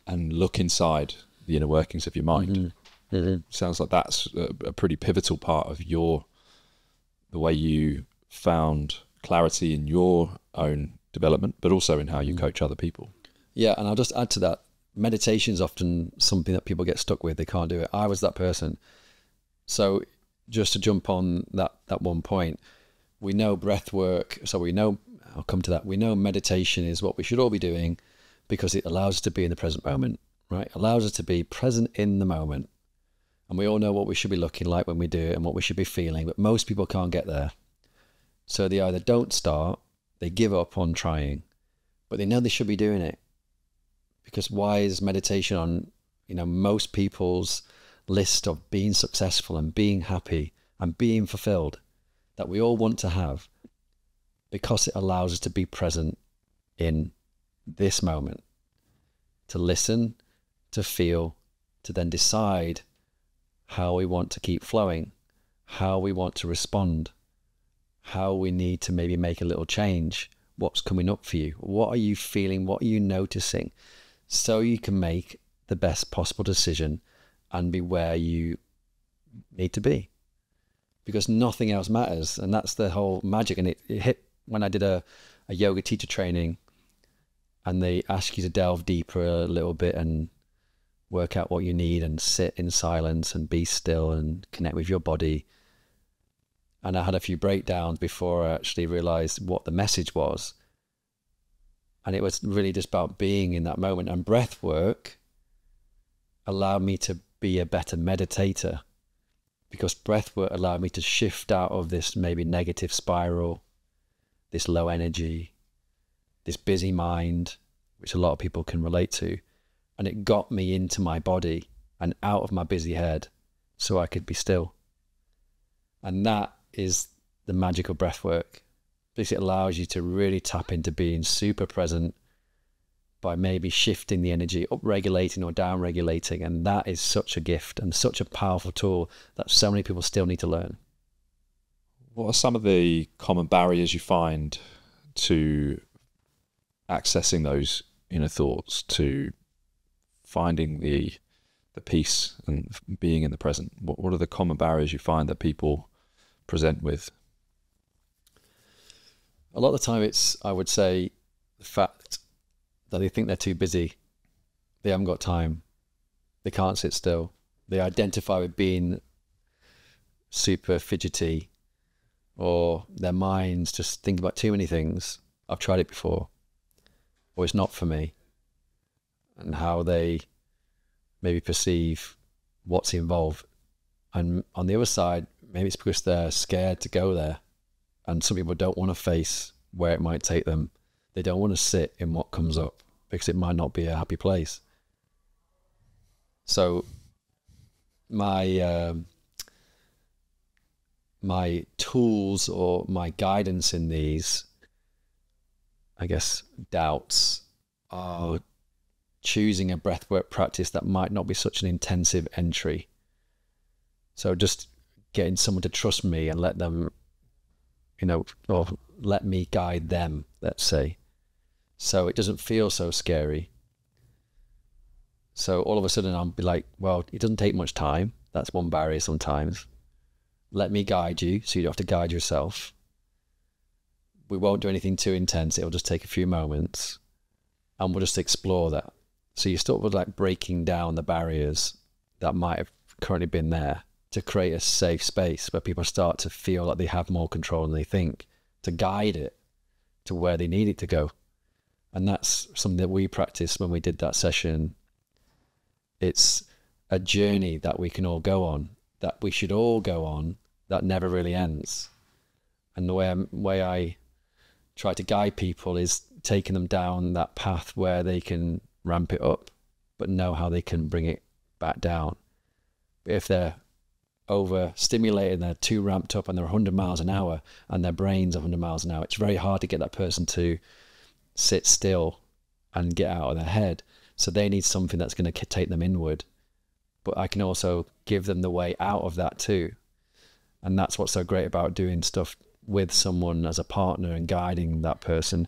and look inside the inner workings of your mind. Mm-hmm. Sounds like that's a pretty pivotal part of the way you found clarity in your own development, but also in how you coach other people. Yeah, and I'll just add to that, meditation is often something that people get stuck with. They can't do it. I was that person. So just to jump on that one point, we know breath work, so we know, I'll come to that, we know meditation is what we should all be doing, because it allows us to be in the present moment, right? Allows us to be present in the moment. And we all know what we should be looking like when we do it and what we should be feeling, but most people can't get there. So they either don't start, they give up on trying, but they know they should be doing it. Because why is meditation on, most people's list of being successful and being happy and being fulfilled, that we all want to have? Because it allows us to be present in this moment, to listen, to feel, to then decide how we want to keep flowing, how we want to respond, how we need to maybe make a little change, what's coming up for you, what are you feeling, what are you noticing, so you can make the best possible decision and be where you need to be. Because nothing else matters, and that's the whole magic. And it hit when I did a yoga teacher training, and they ask you to delve deeper a little bit and work out what you need and sit in silence and be still and connect with your body. And I had a few breakdowns before I actually realized what the message was. And it was really just about being in that moment. And breath work allowed me to be a better meditator, because breath work allowed me to shift out of this maybe negative spiral, this low energy, this busy mind, which a lot of people can relate to. And it got me into my body and out of my busy head so I could be still. And that is the magic of breath work, because it allows you to really tap into being super present by maybe shifting the energy, up-regulating or down-regulating. And that is such a gift and such a powerful tool that so many people still need to learn. What are some of the common barriers you find to accessing those inner thoughts, to finding the peace and being in the present? What are the common barriers you find that people present with? A lot of the time it's, I would say, the fact that they think they're too busy. They haven't got time. They can't sit still. They identify with being super fidgety, or their minds just think about too many things. I've tried it before, or it's not for me. And how they maybe perceive what's involved. And on the other side, maybe it's because they're scared to go there. And some people don't want to face where it might take them. They don't want to sit in what comes up because it might not be a happy place. So my my tools or my guidance in these, I guess, doubts are choosing a breathwork practice that might not be such an intensive entry. So just getting someone to trust me and let them, or let me guide them, let's say. So it doesn't feel so scary. So all of a sudden I'll be like, well, it doesn't take much time. That's one barrier sometimes. Let me guide you so you don't have to guide yourself. We won't do anything too intense. It'll just take a few moments and we'll just explore that. So you start with like breaking down the barriers that might have currently been there to create a safe space where people start to feel like they have more control than they think, to guide it to where they need it to go. And that's something that we practiced when we did that session. It's a journey that we can all go on, that we should all go on, that never really ends. And the way I try to guide people is taking them down that path where they can ramp it up, but know how they can bring it back down. But if they're overstimulated, they're too ramped up and they're 100 miles an hour and their brain's 100 miles an hour, it's very hard to get that person to sit still and get out of their head. So they need something that's going to take them inward. But I can also give them the way out of that too. And that's what's so great about doing stuff with someone as a partner and guiding that person.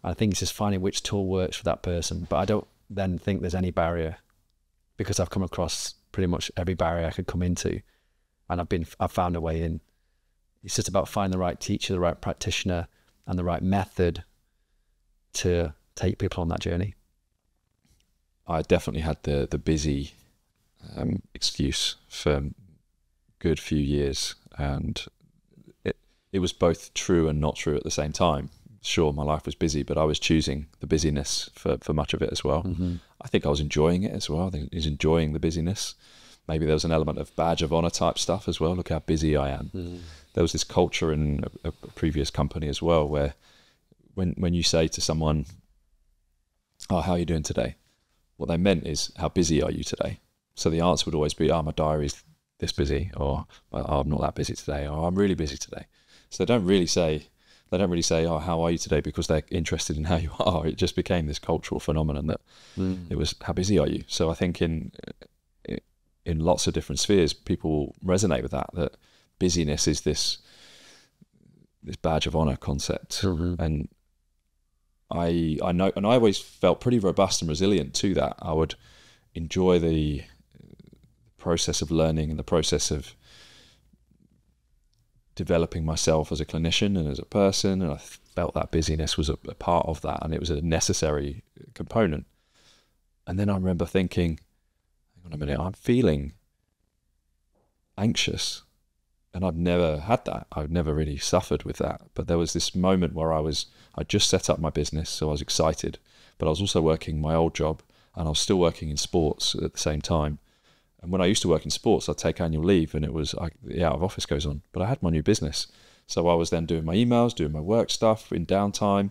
I think it's just finding which tool works for that person. But I don't then think there's any barrier, because I've come across pretty much every barrier I could come into, and I've found a way in. It's just about finding the right teacher, the right practitioner, and the right method to take people on that journey. I definitely had the busy excuse for a good few years, and it was both true and not true at the same time. Sure, my life was busy, but I was choosing the busyness for much of it as well. Mm-hmm. I think I was enjoying it as well. I think I was enjoying the busyness. Maybe there was an element of badge of honor type stuff as well. Look how busy I am. Mm. There was this culture in a previous company as well, where when you say to someone, "Oh, how are you doing today?" what they meant is, "How busy are you today?" So the answer would always be, "Oh, my diary's this busy," or "Oh, I'm not that busy today," or "I'm really busy today." So they don't really say, "Oh, how are you today?" because they're interested in how you are. It just became this cultural phenomenon that it was, "How busy are you?" So I think in lots of different spheres, people resonate with that busyness is this badge of honor concept. Mm-hmm. And I know, and I always felt pretty robust and resilient to that. I would enjoy the process of learning and the process of developing myself as a clinician and as a person, and I felt that busyness was a part of that, and it was a necessary component. And then I remember thinking, hang on a minute, I'm feeling anxious, and I've never had that. I've never really suffered with that, but there was this moment where I just set up my business, so I was excited, but I was also working my old job, and I was still working in sports at the same time. And when I used to work in sports, I'd take annual leave, and it was the out of office goes on. But I had my new business, so I was then doing my emails, doing my work stuff in downtime.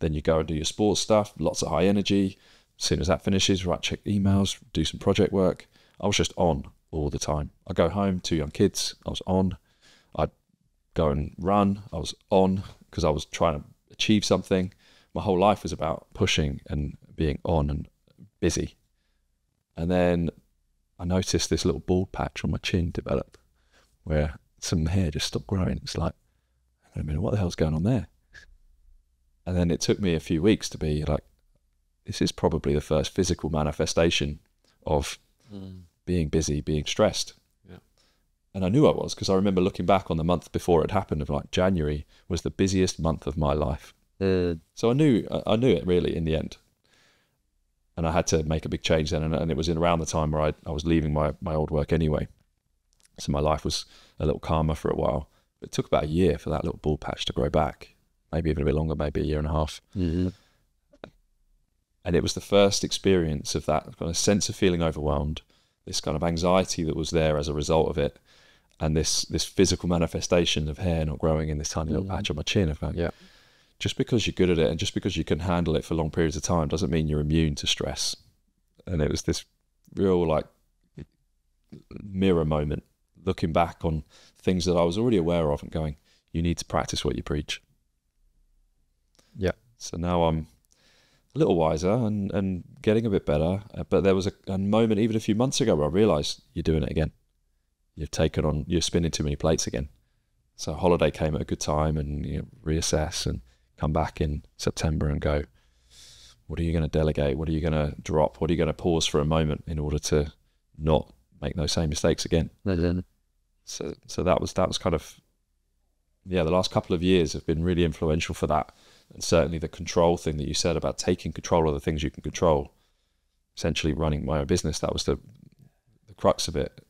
Then you go and do your sports stuff, lots of high energy. As soon as that finishes, right, check emails, do some project work. I was just on all the time. I go home, 2 young kids, I was on. I'd go and run, I was on, because I was trying to achieve something. My whole life was about pushing and being on and busy. And then I noticed this little bald patch on my chin develop, where some hair just stopped growing. It's like, hang on a minute, what the hell's going on there? And then it took me a few weeks to be like, this is probably the first physical manifestation of being busy, being stressed. Yeah. And I knew I was, because I remember looking back on the month before it happened, of like January was the busiest month of my life. So I knew it really in the end. And I had to make a big change then, and it was in around the time where I was leaving my old work anyway. So my life was a little calmer for a while. It took about a year for that little bald patch to grow back, maybe even a bit longer, maybe a year and a half. Mm-hmm. And it was the first experience of that kind of sense of feeling overwhelmed, this kind of anxiety that was there as a result of it, and this physical manifestation of hair not growing in this tiny little patch on my chin. Of like, yeah. Just because you're good at it and just because you can handle it for long periods of time doesn't mean you're immune to stress. And it was this real like mirror moment, looking back on things that I was already aware of and going, you need to practice what you preach. Yeah. So now I'm a little wiser and getting a bit better. But there was a moment even a few months ago where I realised you're doing it again. You're spinning too many plates again. So holiday came at a good time, and reassess and come back in September and go, what are you going to delegate? What are you going to drop? What are you going to pause for a moment in order to not make those same mistakes again? So that was kind of, the last couple of years have been really influential for that. And certainly the control thing that you said about taking control of the things you can control, essentially running my own business, that was the crux of it.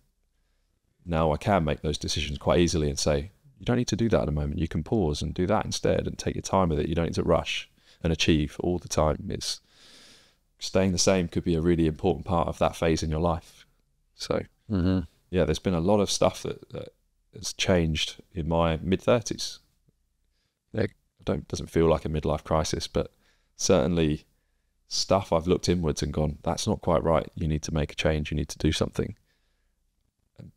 Now I can make those decisions quite easily and say, you don't need to do that at the moment. You can pause and do that instead and take your time with it. You don't need to rush and achieve all the time. It's staying the same could be a really important part of that phase in your life. So there's been a lot of stuff that has changed in my mid-30s. Doesn't feel like a midlife crisis, but certainly stuff I've looked inwards and gone, that's not quite right. You need to make a change. You need to do something. And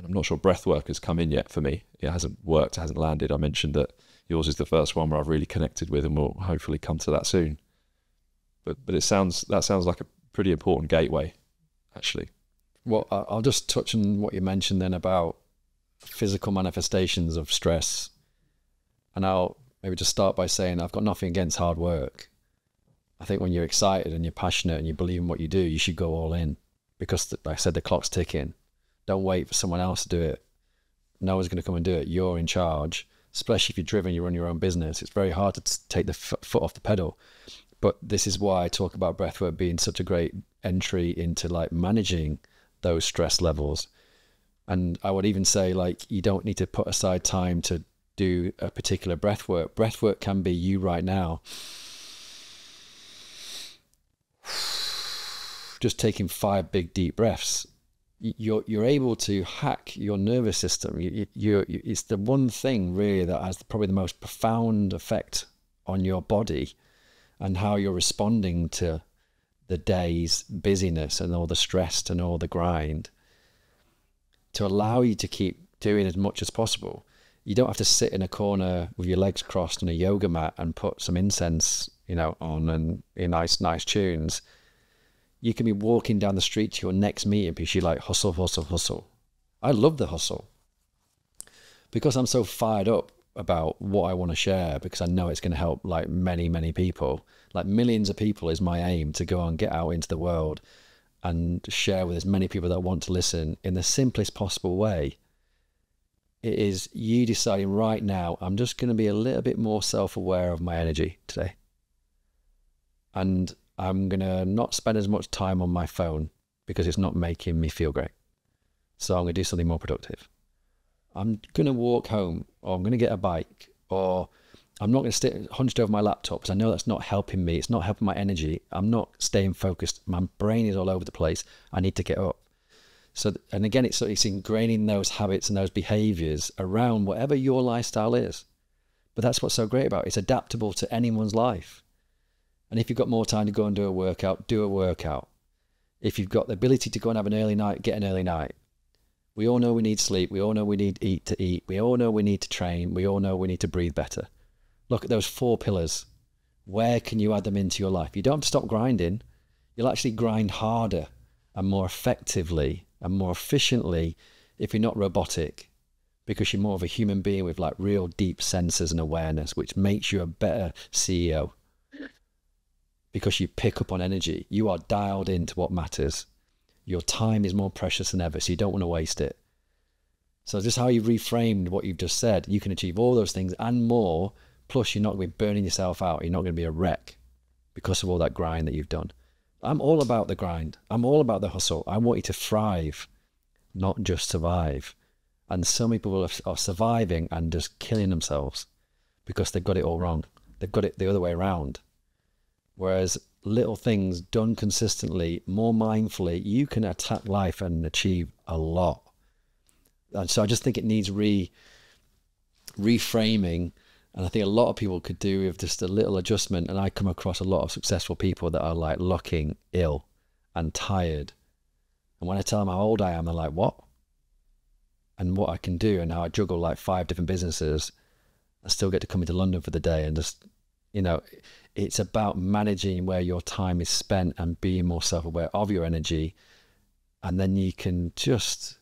I'm not sure Breathwork has come in yet for me. It hasn't worked, it hasn't landed. I mentioned that yours is the first one where I've really connected with, and we'll hopefully come to that soon. But that sounds like a pretty important gateway, actually. Well, I'll just touch on what you mentioned then about physical manifestations of stress. And I'll maybe just start by saying I've got nothing against hard work. I think when you're excited and you're passionate and you believe in what you do, you should go all in, because, like I said, the clock's ticking. Don't wait for someone else to do it. No one's going to come and do it. You're in charge, especially if you're driven, you run your own business. It's very hard to take the foot off the pedal. But this is why I talk about breathwork being such a great entry into like managing those stress levels. And I would even say, like, you don't need to put aside time to do a particular breathwork. Breathwork can be you right now just taking 5 big deep breaths. You're able to hack your nervous system. It's the one thing really that has probably the most profound effect on your body and how you're responding to the day's busyness and all the stress and all the grind, to allow you to keep doing as much as possible. You don't have to sit in a corner with your legs crossed on a yoga mat and put some incense, on and in nice tunes. You can be walking down the street to your next meeting because you like hustle, hustle, hustle. I love the hustle because I'm so fired up about what I want to share, because I know it's going to help like many, many people, like millions of people is my aim, to go and get out into the world and share with as many people that want to listen in the simplest possible way. It is you deciding right now, I'm just going to be a little bit more self-aware of my energy today. And I'm going to not spend as much time on my phone because it's not making me feel great. So I'm going to do something more productive. I'm going to walk home, or I'm going to get a bike, or I'm not going to stay hunched over my laptop because I know that's not helping me. It's not helping my energy. I'm not staying focused. My brain is all over the place. I need to get up. So, and again, it's ingraining those habits and those behaviors around whatever your lifestyle is. But that's what's so great about it. It's adaptable to anyone's life. And if you've got more time to go and do a workout, do a workout. If you've got the ability to go and have an early night, get an early night. We all know we need sleep. We all know we need to eat. We all know we need to train. We all know we need to breathe better. Look at those 4 pillars. Where can you add them into your life? You don't have to stop grinding. You'll actually grind harder and more effectively and more efficiently if you're not robotic, because you're more of a human being with like real deep senses and awareness, which makes you a better CEO because you pick up on energy. You are dialed into what matters. Your time is more precious than ever, so you don't want to waste it. So just how you've reframed what you've just said, you can achieve all those things and more, plus you're not going to be burning yourself out. You're not going to be a wreck because of all that grind that you've done. I'm all about the grind. I'm all about the hustle. I want you to thrive, not just survive. And so many people are surviving and just killing themselves because they've got it all wrong. They've got it the other way around. Whereas little things done consistently, more mindfully, you can attack life and achieve a lot. And so I just think it needs reframing. And I think a lot of people could do with just a little adjustment. And I come across a lot of successful people that are like looking ill and tired. And when I tell them how old I am, they're like, what? and what I can do, and how I juggle like 5 different businesses. I still get to come into London for the day, and just, it's about managing where your time is spent and being more self-aware of your energy. And then you can just,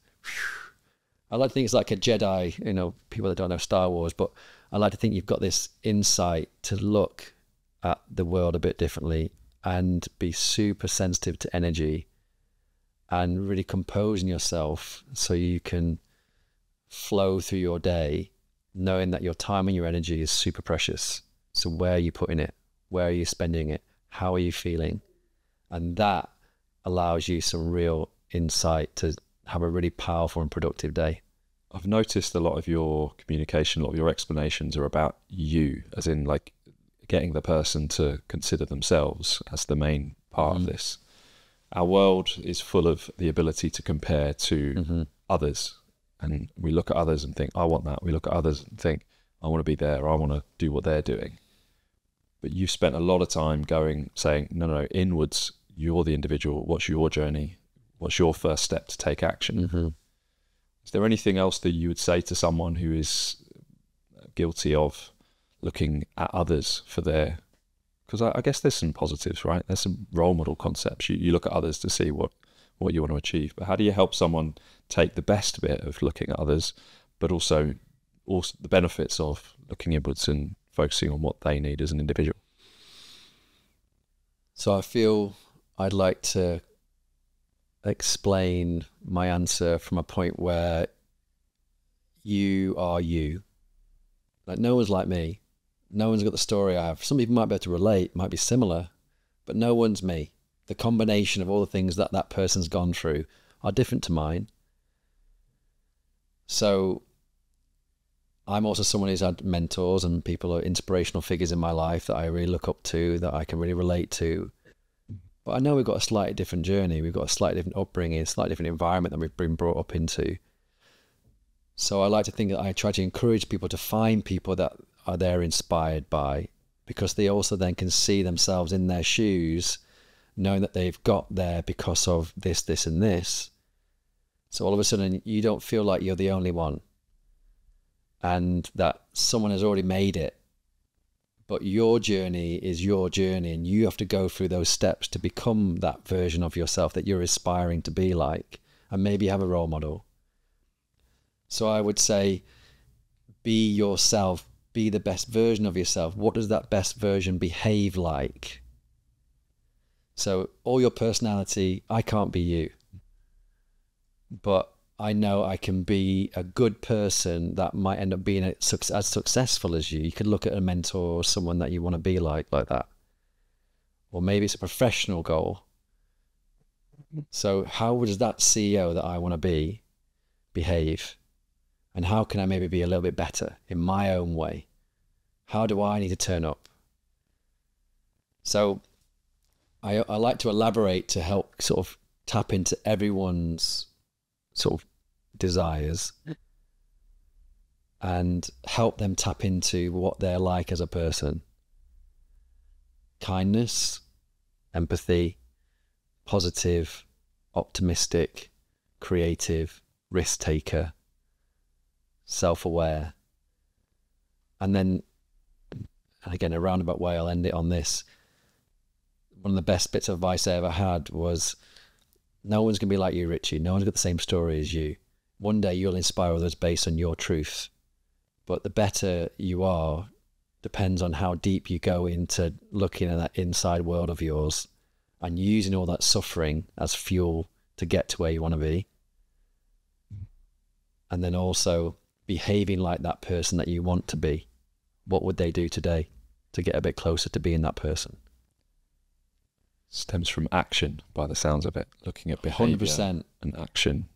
I like to think it's like a Jedi, people that don't know Star Wars, but I like to think you've got this insight to look at the world a bit differently and be super sensitive to energy and really composing yourself so you can flow through your day, knowing that your time and your energy is super precious. So where are you putting it? Where are you spending it? How are you feeling? And that allows you some real insight to have a really powerful and productive day. I've noticed a lot of your communication, a lot of your explanations are about you, as in like getting the person to consider themselves as the main part of this. Our world is full of the ability to compare to others. And we look at others and think, I want that. We look at others and think, I want to be there. I want to do what they're doing. But you've spent a lot of time saying, no, inwards, you're the individual. What's your journey? What's your first step to take action? Is there anything else that you would say to someone who is guilty of looking at others for their... Because I guess there's some positives, right? There's some role model concepts. You look at others to see what you want to achieve. But how do you help someone take the best bit of looking at others, but also the benefits of looking inwards and focusing on what they need as an individual? So I feel I'd like to explain my answer from a point where you are you. Like, no one's like me. No one's got the story I have. Some people might be able to relate, might be similar, but no one's me. The combination of all the things that person's gone through are different to mine. So I'm also someone who's had mentors and people are inspirational figures in my life that I really look up to, that I can really relate to. But I know we've got a slightly different journey. We've got a slightly different upbringing, a slightly different environment that we've been brought up into. So I like to think that I try to encourage people to find people that they're inspired by, because they also then can see themselves in their shoes, knowing that they've got there because of this, this, and this. So all of a sudden, you don't feel like you're the only one and that someone has already made it. But your journey is your journey, and you have to go through those steps to become that version of yourself that you're aspiring to be like, and maybe have a role model. So I would say, be yourself, be the best version of yourself. What does that best version behave like? So all your personality, I can't be you, but I know I can be a good person that might end up being as successful as you. You could look at a mentor or someone that you want to be like that. Or maybe it's a professional goal. So how does that CEO that I want to be behave? And how can I maybe be a little bit better in my own way? How do I need to turn up? So I like to elaborate to help sort of tap into everyone's sort of desires and help them tap into what they're like as a person. Kindness, empathy, positive, optimistic, creative, risk taker, self-aware. And then, and again, a roundabout way, I'll end it on this. One of the best bits of advice I ever had was, no one's going to be like you, Richie. No one's got the same story as you. One day you'll inspire others based on your truth. But the better you are depends on how deep you go into looking at that inside world of yours and using all that suffering as fuel to get to where you want to be. And then also behaving like that person that you want to be. What would they do today to get a bit closer to being that person? Stems from action by the sounds of it, looking at behavior 100%. And action,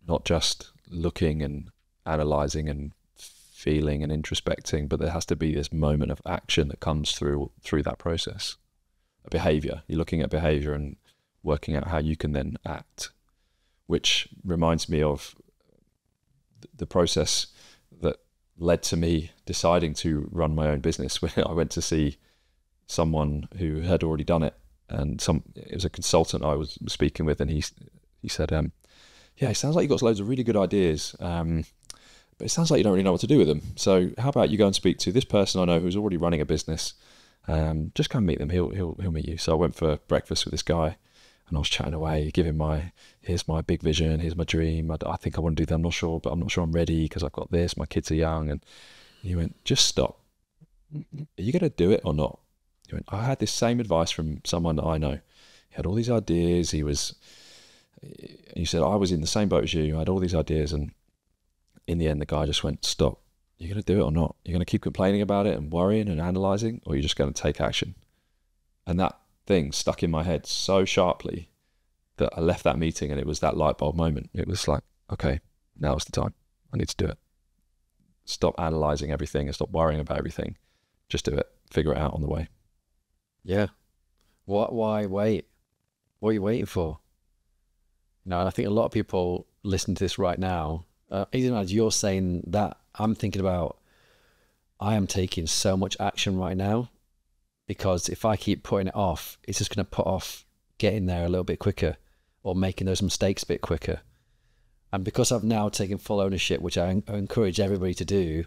not just looking and analyzing and feeling and introspecting, but there has to be this moment of action that comes through that process. A behavior, you're looking at behavior and working out how you can then act, which reminds me of the process that led to me deciding to run my own business. When I went to see someone who had already done it, and it was a consultant I was speaking with, and he said, yeah, it sounds like you've got loads of really good ideas, but it sounds like you don't really know what to do with them. So how about you go and speak to this person I know who's already running a business. Just come meet them. He'll meet you. So I went for breakfast with this guy, and I was chatting away, giving here's my big vision, here's my dream. I think I want to do that. I'm not sure, but I'm not sure I'm ready because I've got this. My kids are young, and he went, just stop. Are you going to do it or not? He went, I had this same advice from someone that I know. He had all these ideas. He said, I was in the same boat as you. I had all these ideas, and in the end, the guy just went, stop. You're going to do it or not? You're going to keep complaining about it and worrying and analysing, or you're just going to take action? And that thing stuck in my head so sharply that I left that meeting, and it was that light bulb moment. It was like, okay, now's the time. I need to do it. Stop analysing everything and stop worrying about everything. Just do it. Figure it out on the way. Yeah. Why wait? What are you waiting for? No, I think a lot of people listening to this right now, even as you're saying that, I'm thinking about, I am taking so much action right now, because if I keep putting it off, it's just going to put off getting there a little bit quicker or making those mistakes a bit quicker. And because I've now taken full ownership, which I encourage everybody to do,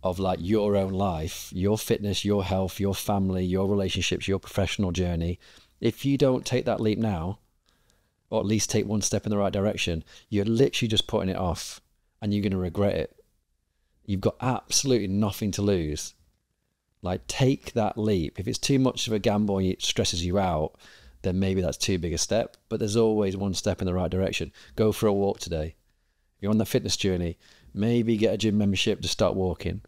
of like your own life, your fitness, your health, your family, your relationships, your professional journey, if you don't take that leap now, or at least take one step in the right direction, you're literally just putting it off, and you're going to regret it. You've got absolutely nothing to lose. Like, take that leap. If it's too much of a gamble and it stresses you out, then maybe that's too big a step. But there's always one step in the right direction. Go for a walk today. If you're on the fitness journey, maybe get a gym membership to start walking.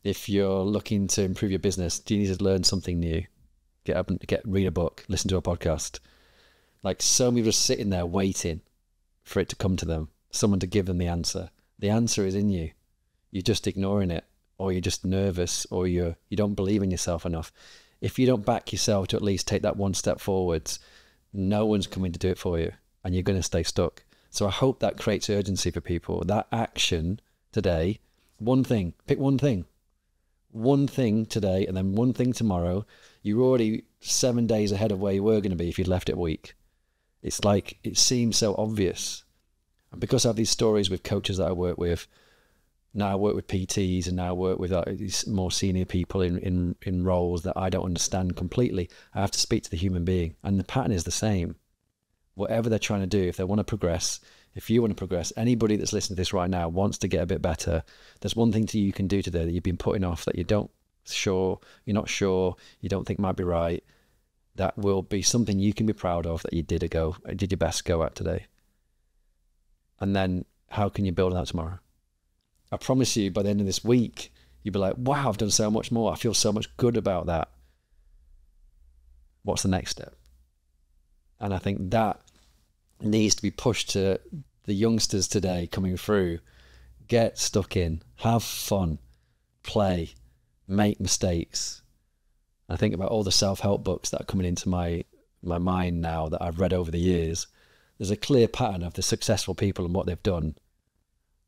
If you're looking to improve your business, do you need to learn something new? Get up and read a book, listen to a podcast. Like, so many just sitting there waiting for it to come to them, someone to give them the answer. The answer is in you. You're just ignoring it, or you're just nervous, or you don't believe in yourself enough. If you don't back yourself to at least take that one step forwards, no one's coming to do it for you, and you're going to stay stuck. So I hope that creates urgency for people. That action today, one thing, pick one thing today, and then one thing tomorrow. You're already 7 days ahead of where you were going to be if you'd left it a week. It's like, it seems so obvious. And because I have these stories with coaches that I work with, now I work with PTs, and now I work with these more senior people in roles that I don't understand completely. I have to speak to the human being, and the pattern is the same. Whatever they're trying to do, if they want to progress, if you want to progress, anybody that's listening to this right now wants to get a bit better, there's one thing you can do today that you've been putting off, that you're not sure, you don't think might be right. That will be something you can be proud of, that you did your best go at today. And then how can you build on that tomorrow? I promise you, by the end of this week, you'll be like, wow, I've done so much more. I feel so much good about that. What's the next step? And I think that needs to be pushed to the youngsters today coming through. Get stuck in, have fun, play, make mistakes. I think about all the self-help books that are coming into my mind now that I've read over the years. There's a clear pattern of the successful people and what they've done.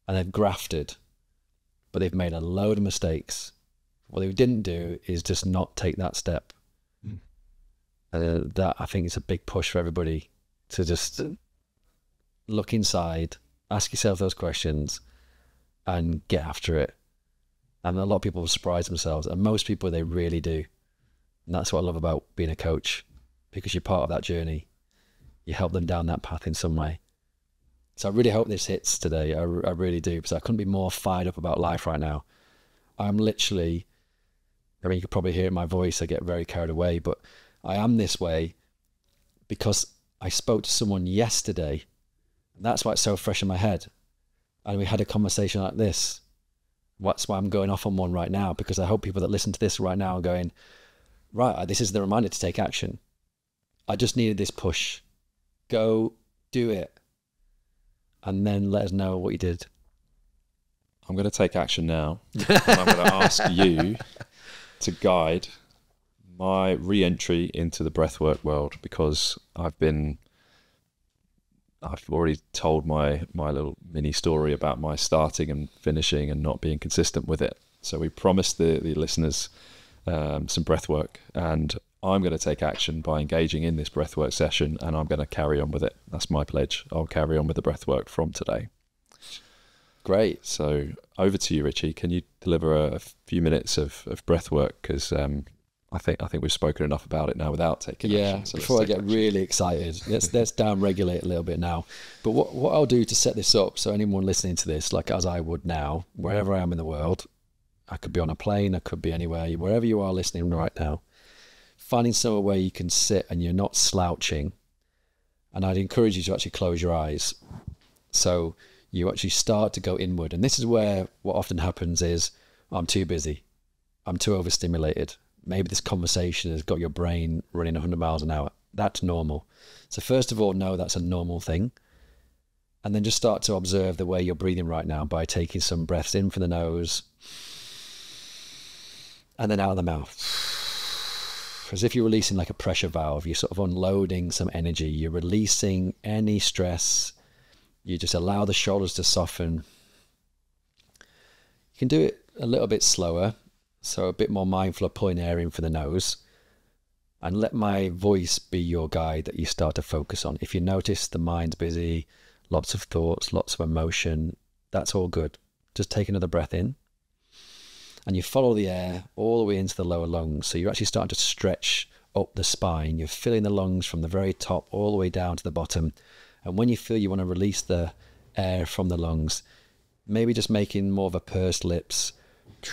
And they've grafted, but they've made a load of mistakes. What they didn't do is just not take that step. That, I think, is a big push for everybody, to just look inside, ask yourself those questions, and get after it. And a lot of people surprise themselves, and most people, they really do. And that's what I love about being a coach, because you're part of that journey. You help them down that path in some way. So I really hope this hits today. I really do, because I couldn't be more fired up about life right now. I'm literally, I mean, you could probably hear in my voice, I get very carried away, but I am this way because I spoke to someone yesterday, and that's why it's so fresh in my head. And we had a conversation like this. That's why I'm going off on one right now, because I hope people that listen to this right now are going, right, this is the reminder to take action. I just needed this push. Go do it. And then let us know what you did. I'm going to take action now. And I'm going to ask you to guide my re-entry into the breathwork world, because I've already told my little mini story about my starting and finishing and not being consistent with it. So we promised the listeners some breathwork, and I'm going to take action by engaging in this breathwork session, and I'm going to carry on with it. That's my pledge. I'll carry on with the breathwork from today. Great. So over to you, Richie. Can you deliver a few minutes of breathwork? Because I think we've spoken enough about it now without taking action. So before I get really excited, let's down-regulate a little bit now. But what I'll do to set this up, so anyone listening to this, like as I would now, wherever I am in the world, I could be on a plane, I could be anywhere, wherever you are listening right now, finding somewhere where you can sit and you're not slouching. And I'd encourage you to actually close your eyes. So you actually start to go inward. And this is where what often happens is, I'm too busy. I'm too overstimulated. Maybe this conversation has got your brain running 100 miles an hour. That's normal. So first of all, know that's a normal thing. And then just start to observe the way you're breathing right now by taking some breaths in from the nose and then out of the mouth. As if you're releasing like a pressure valve. You're sort of unloading some energy. You're releasing any stress. You just allow the shoulders to soften. You can do it a little bit slower, so a bit more mindful of pulling air in for the nose. And let my voice be your guide that you start to focus on. If you notice the mind's busy, lots of thoughts, lots of emotion, that's all good. Just take another breath in. And you follow the air all the way into the lower lungs. So you're actually starting to stretch up the spine. You're filling the lungs from the very top all the way down to the bottom. And when you feel you want to release the air from the lungs, maybe just making more of a pursed lips. So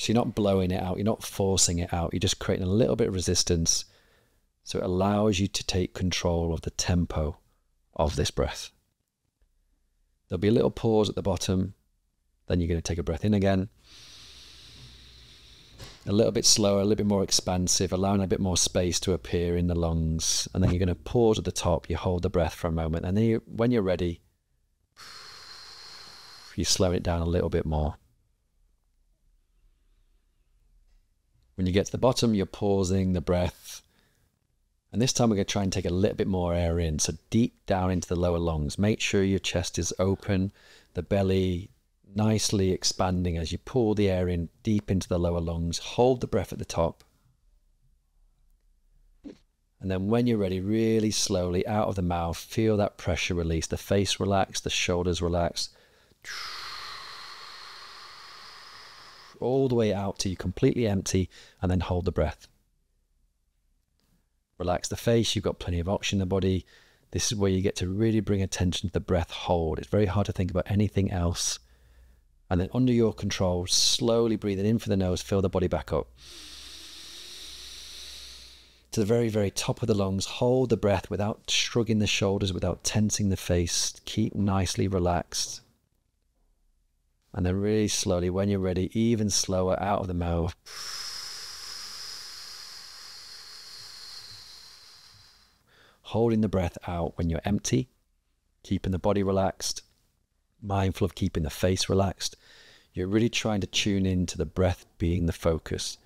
you're not blowing it out. You're not forcing it out. You're just creating a little bit of resistance. So it allows you to take control of the tempo of this breath. There'll be a little pause at the bottom. Then you're going to take a breath in again. A little bit slower, a little bit more expansive, allowing a bit more space to appear in the lungs. And then you're going to pause at the top. You hold the breath for a moment. And then when you're ready, you slow it down a little bit more. When you get to the bottom, you're pausing the breath. And this time we're going to try and take a little bit more air in. So deep down into the lower lungs. Make sure your chest is open, the belly nicely expanding as you pull the air in deep into the lower lungs. Hold the breath at the top. And then when you're ready, really slowly out of the mouth, feel that pressure release. The face relax, the shoulders relax. All the way out till you're completely empty, and then hold the breath. Relax the face. You've got plenty of oxygen in the body. This is where you get to really bring attention to the breath hold. It's very hard to think about anything else. And then under your control, slowly breathing in for the nose, fill the body back up. To the very, very top of the lungs, hold the breath without shrugging the shoulders, without tensing the face. Keep nicely relaxed. And then really slowly, when you're ready, even slower out of the mouth. Holding the breath out when you're empty, keeping the body relaxed. Mindful of keeping the face relaxed. You're really trying to tune in to the breath being the focus.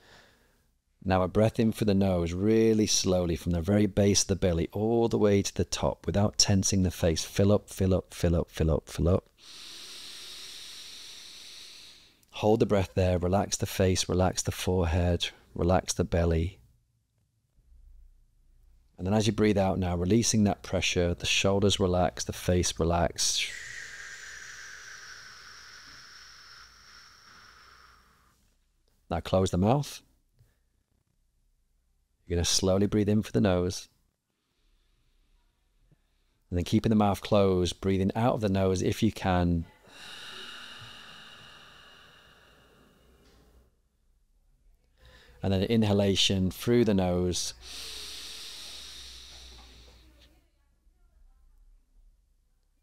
Now a breath in for the nose, really slowly from the very base of the belly all the way to the top without tensing the face. Fill up, fill up, fill up, fill up, fill up. Hold the breath there. Relax the face, relax the forehead, relax the belly. And then as you breathe out now, releasing that pressure, the shoulders relax, the face relax. Now close the mouth. You're going to slowly breathe in for the nose. And then keeping the mouth closed, breathing out of the nose if you can. And then an inhalation through the nose.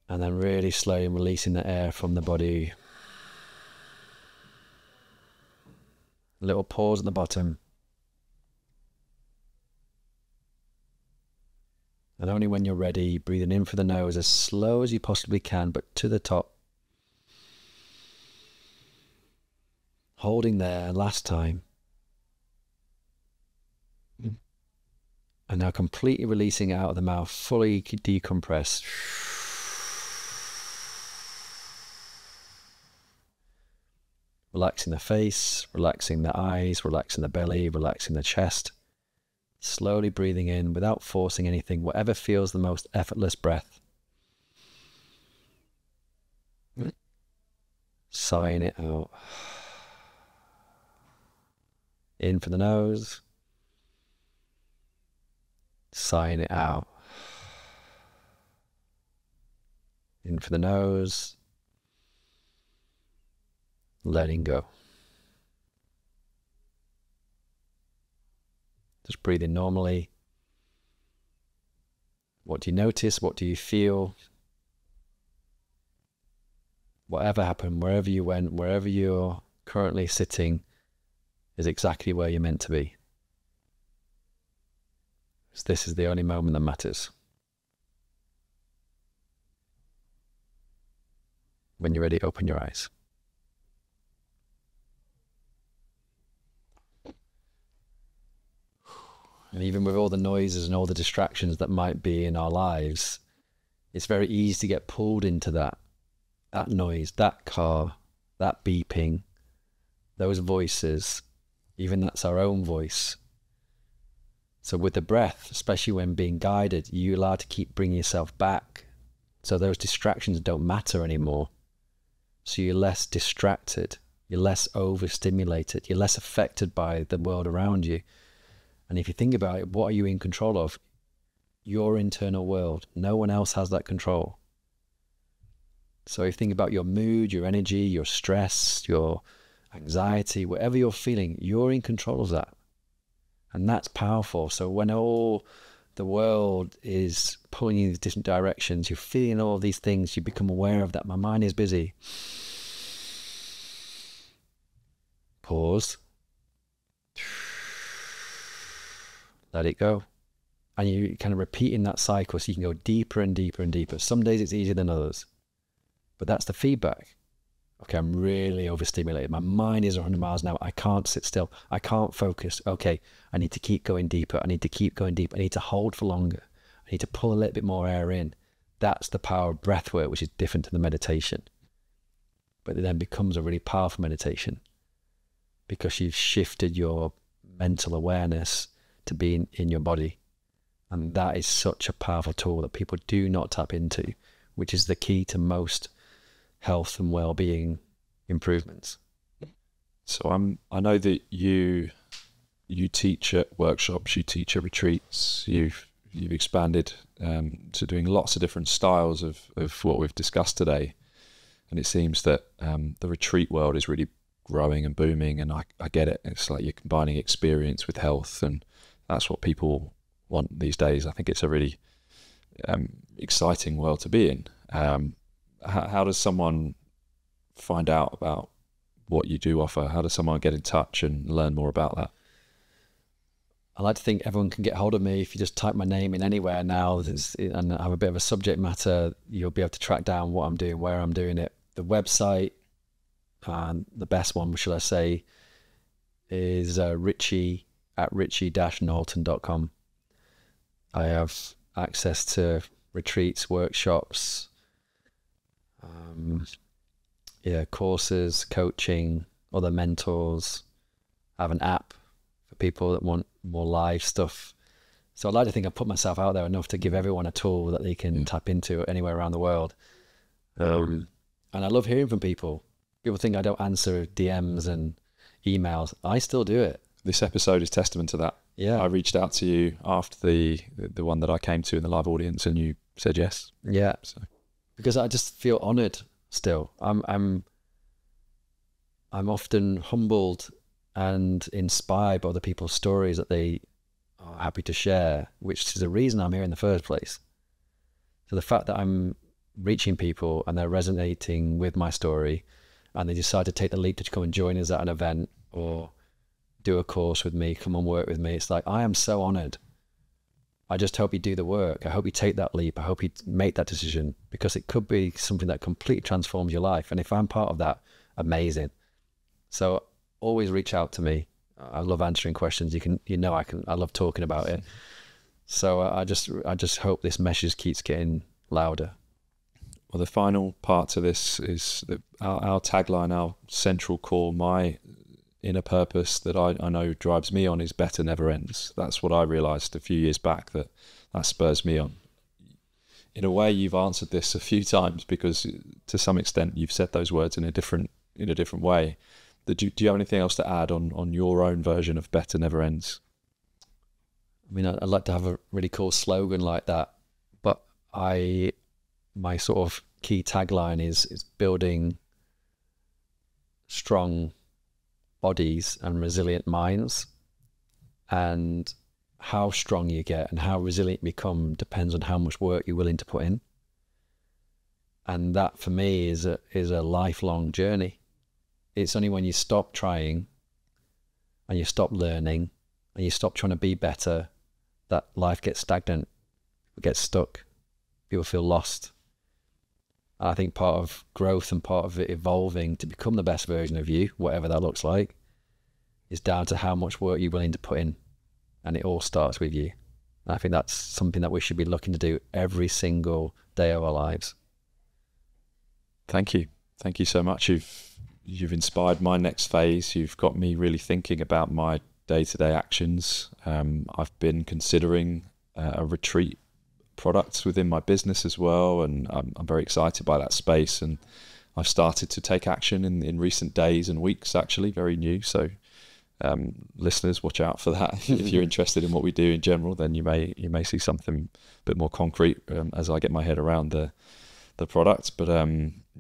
And then really slowly releasing the air from the body. A little pause at the bottom. And only when you're ready, breathing in for the nose as slow as you possibly can, but to the top. Holding there, last time. And now completely releasing out of the mouth, fully decompress. Relaxing the face, relaxing the eyes, relaxing the belly, relaxing the chest. Slowly breathing in without forcing anything, whatever feels the most effortless breath. Sighing it out. In for the nose. Sighing it out. In for the nose. Letting go. Just breathing normally. What do you notice? What do you feel? Whatever happened, wherever you went, wherever you're currently sitting is exactly where you're meant to be. So this is the only moment that matters. When you're ready, open your eyes. And even with all the noises and all the distractions that might be in our lives, it's very easy to get pulled into that noise, that car, that beeping, those voices, even that's our own voice. So with the breath, especially when being guided, you're allowed to keep bringing yourself back. So those distractions don't matter anymore. So you're less distracted, you're less overstimulated, you're less affected by the world around you. And if you think about it, what are you in control of? Your internal world. No one else has that control. So if you think about your mood, your energy, your stress, your anxiety, whatever you're feeling, you're in control of that. And that's powerful. So when all the world is pulling you in different directions, you're feeling all these things, you become aware of that. My mind is busy. Pause. Let it go. And you kind of repeating that cycle so you can go deeper and deeper and deeper. Some days it's easier than others. But that's the feedback. Okay, I'm really overstimulated. My mind is 100 miles an hour. I can't sit still. I can't focus. Okay, I need to keep going deeper. I need to keep going deeper. I need to hold for longer. I need to pull a little bit more air in. That's the power of breathwork, which is different to the meditation. But it then becomes a really powerful meditation because you've shifted your mental awareness to being in your body. And that is such a powerful tool that people do not tap into, which is the key to most health and well-being improvements. So I know that you teach at workshops, you teach at retreats, you've expanded to doing lots of different styles of what we've discussed today. And it seems that the retreat world is really growing and booming, and I get it. It's like you're combining experience with health, and that's what people want these days. I think it's a really exciting world to be in. How does someone find out about what you do offer? How does someone get in touch and learn more about that? I like to think everyone can get hold of me. If you just type my name in anywhere now and I have a bit of a subject matter, you'll be able to track down what I'm doing, where I'm doing it. The website, the best one, shall I say, is Richie at richie-norton.com. I have access to retreats, workshops, courses, coaching, other mentors. I have an app for people that want more live stuff. So I'd like to think I've put myself out there enough to give everyone a tool that they can tap into anywhere around the world. And I love hearing from people. People think I don't answer DMs and emails. I still do it. This episode is testament to that. Yeah. I reached out to you after the one that I came to in the live audience, and you said yes. Yeah. So. Because I just feel honoured still. I'm often humbled and inspired by other people's stories that they are happy to share, which is the reason I'm here in the first place. So the fact that I'm reaching people and they're resonating with my story and they decide to take the leap to come and join us at an event or do a course with me, come and work with me, it's like, I am so honoured. I just hope you do the work. I hope you take that leap. I hope you make that decision, because it could be something that completely transforms your life. And if I'm part of that, amazing. So always reach out to me. I love answering questions. I love talking about it. So I just hope this message keeps getting louder. Well, the final part to this is that our tagline, our central core, my inner purpose that I know drives me on is better never ends. That's what I realised a few years back, that spurs me on. In a way, you've answered this a few times, because to some extent you've said those words in a different way. Do you have anything else to add on your own version of better never ends? I mean, I'd like to have a really cool slogan like that, but my sort of key tagline is building strong bodies and resilient minds. And how strong you get and how resilient you become depends on how much work you're willing to put in. And that for me is a lifelong journey. It's only when you stop trying and you stop learning and you stop trying to be better that life gets stagnant, it gets stuck, people feel lost. And I think part of growth and part of it evolving to become the best version of you, whatever that looks like, is down to how much work you're willing to put in. And it all starts with you. And I think that's something that we should be looking to do every single day of our lives. Thank you. Thank you so much. You've inspired my next phase. You've got me really thinking about my day-to-day actions. I've been considering a retreat products within my business as well, and I'm very excited by that space. And I've started to take action in recent days and weeks, actually, very new. So listeners, watch out for that. If you're interested in what we do in general, then you may see something a bit more concrete as I get my head around the product. But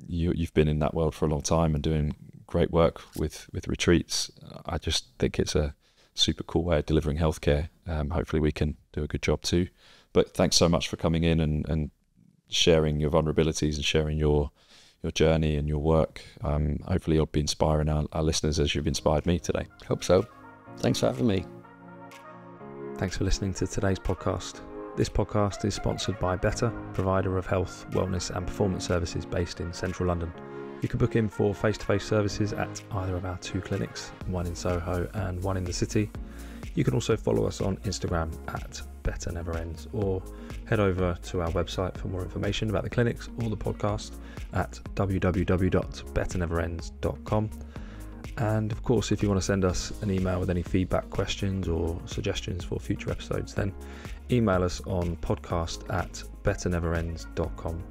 you've been in that world for a long time and doing great work with retreats. I just think it's a super cool way of delivering healthcare. Hopefully we can do a good job too. But thanks so much for coming in and sharing your vulnerabilities and sharing your journey and your work. Hopefully you'll be inspiring our listeners as you've inspired me today. Hope so. Thanks for having me. Thanks for listening to today's podcast. This podcast is sponsored by Better, provider of health, wellness and performance services based in central London. You can book in for face-to-face services at either of our 2 clinics, one in Soho and one in the city. You can also follow us on Instagram at Better Never Ends, or head over to our website for more information about the clinics or the podcast at www.betterneverends.com. And of course, if you want to send us an email with any feedback, questions or suggestions for future episodes, then email us on podcast@betterneverends.com.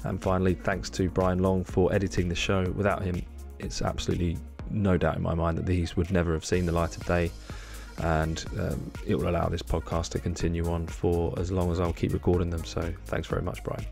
And finally, thanks to Brian Long for editing the show. Without him, it's absolutely no doubt in my mind that these would never have seen the light of day. And it will allow this podcast to continue on for as long as I'll keep recording them. So thanks very much, Brian.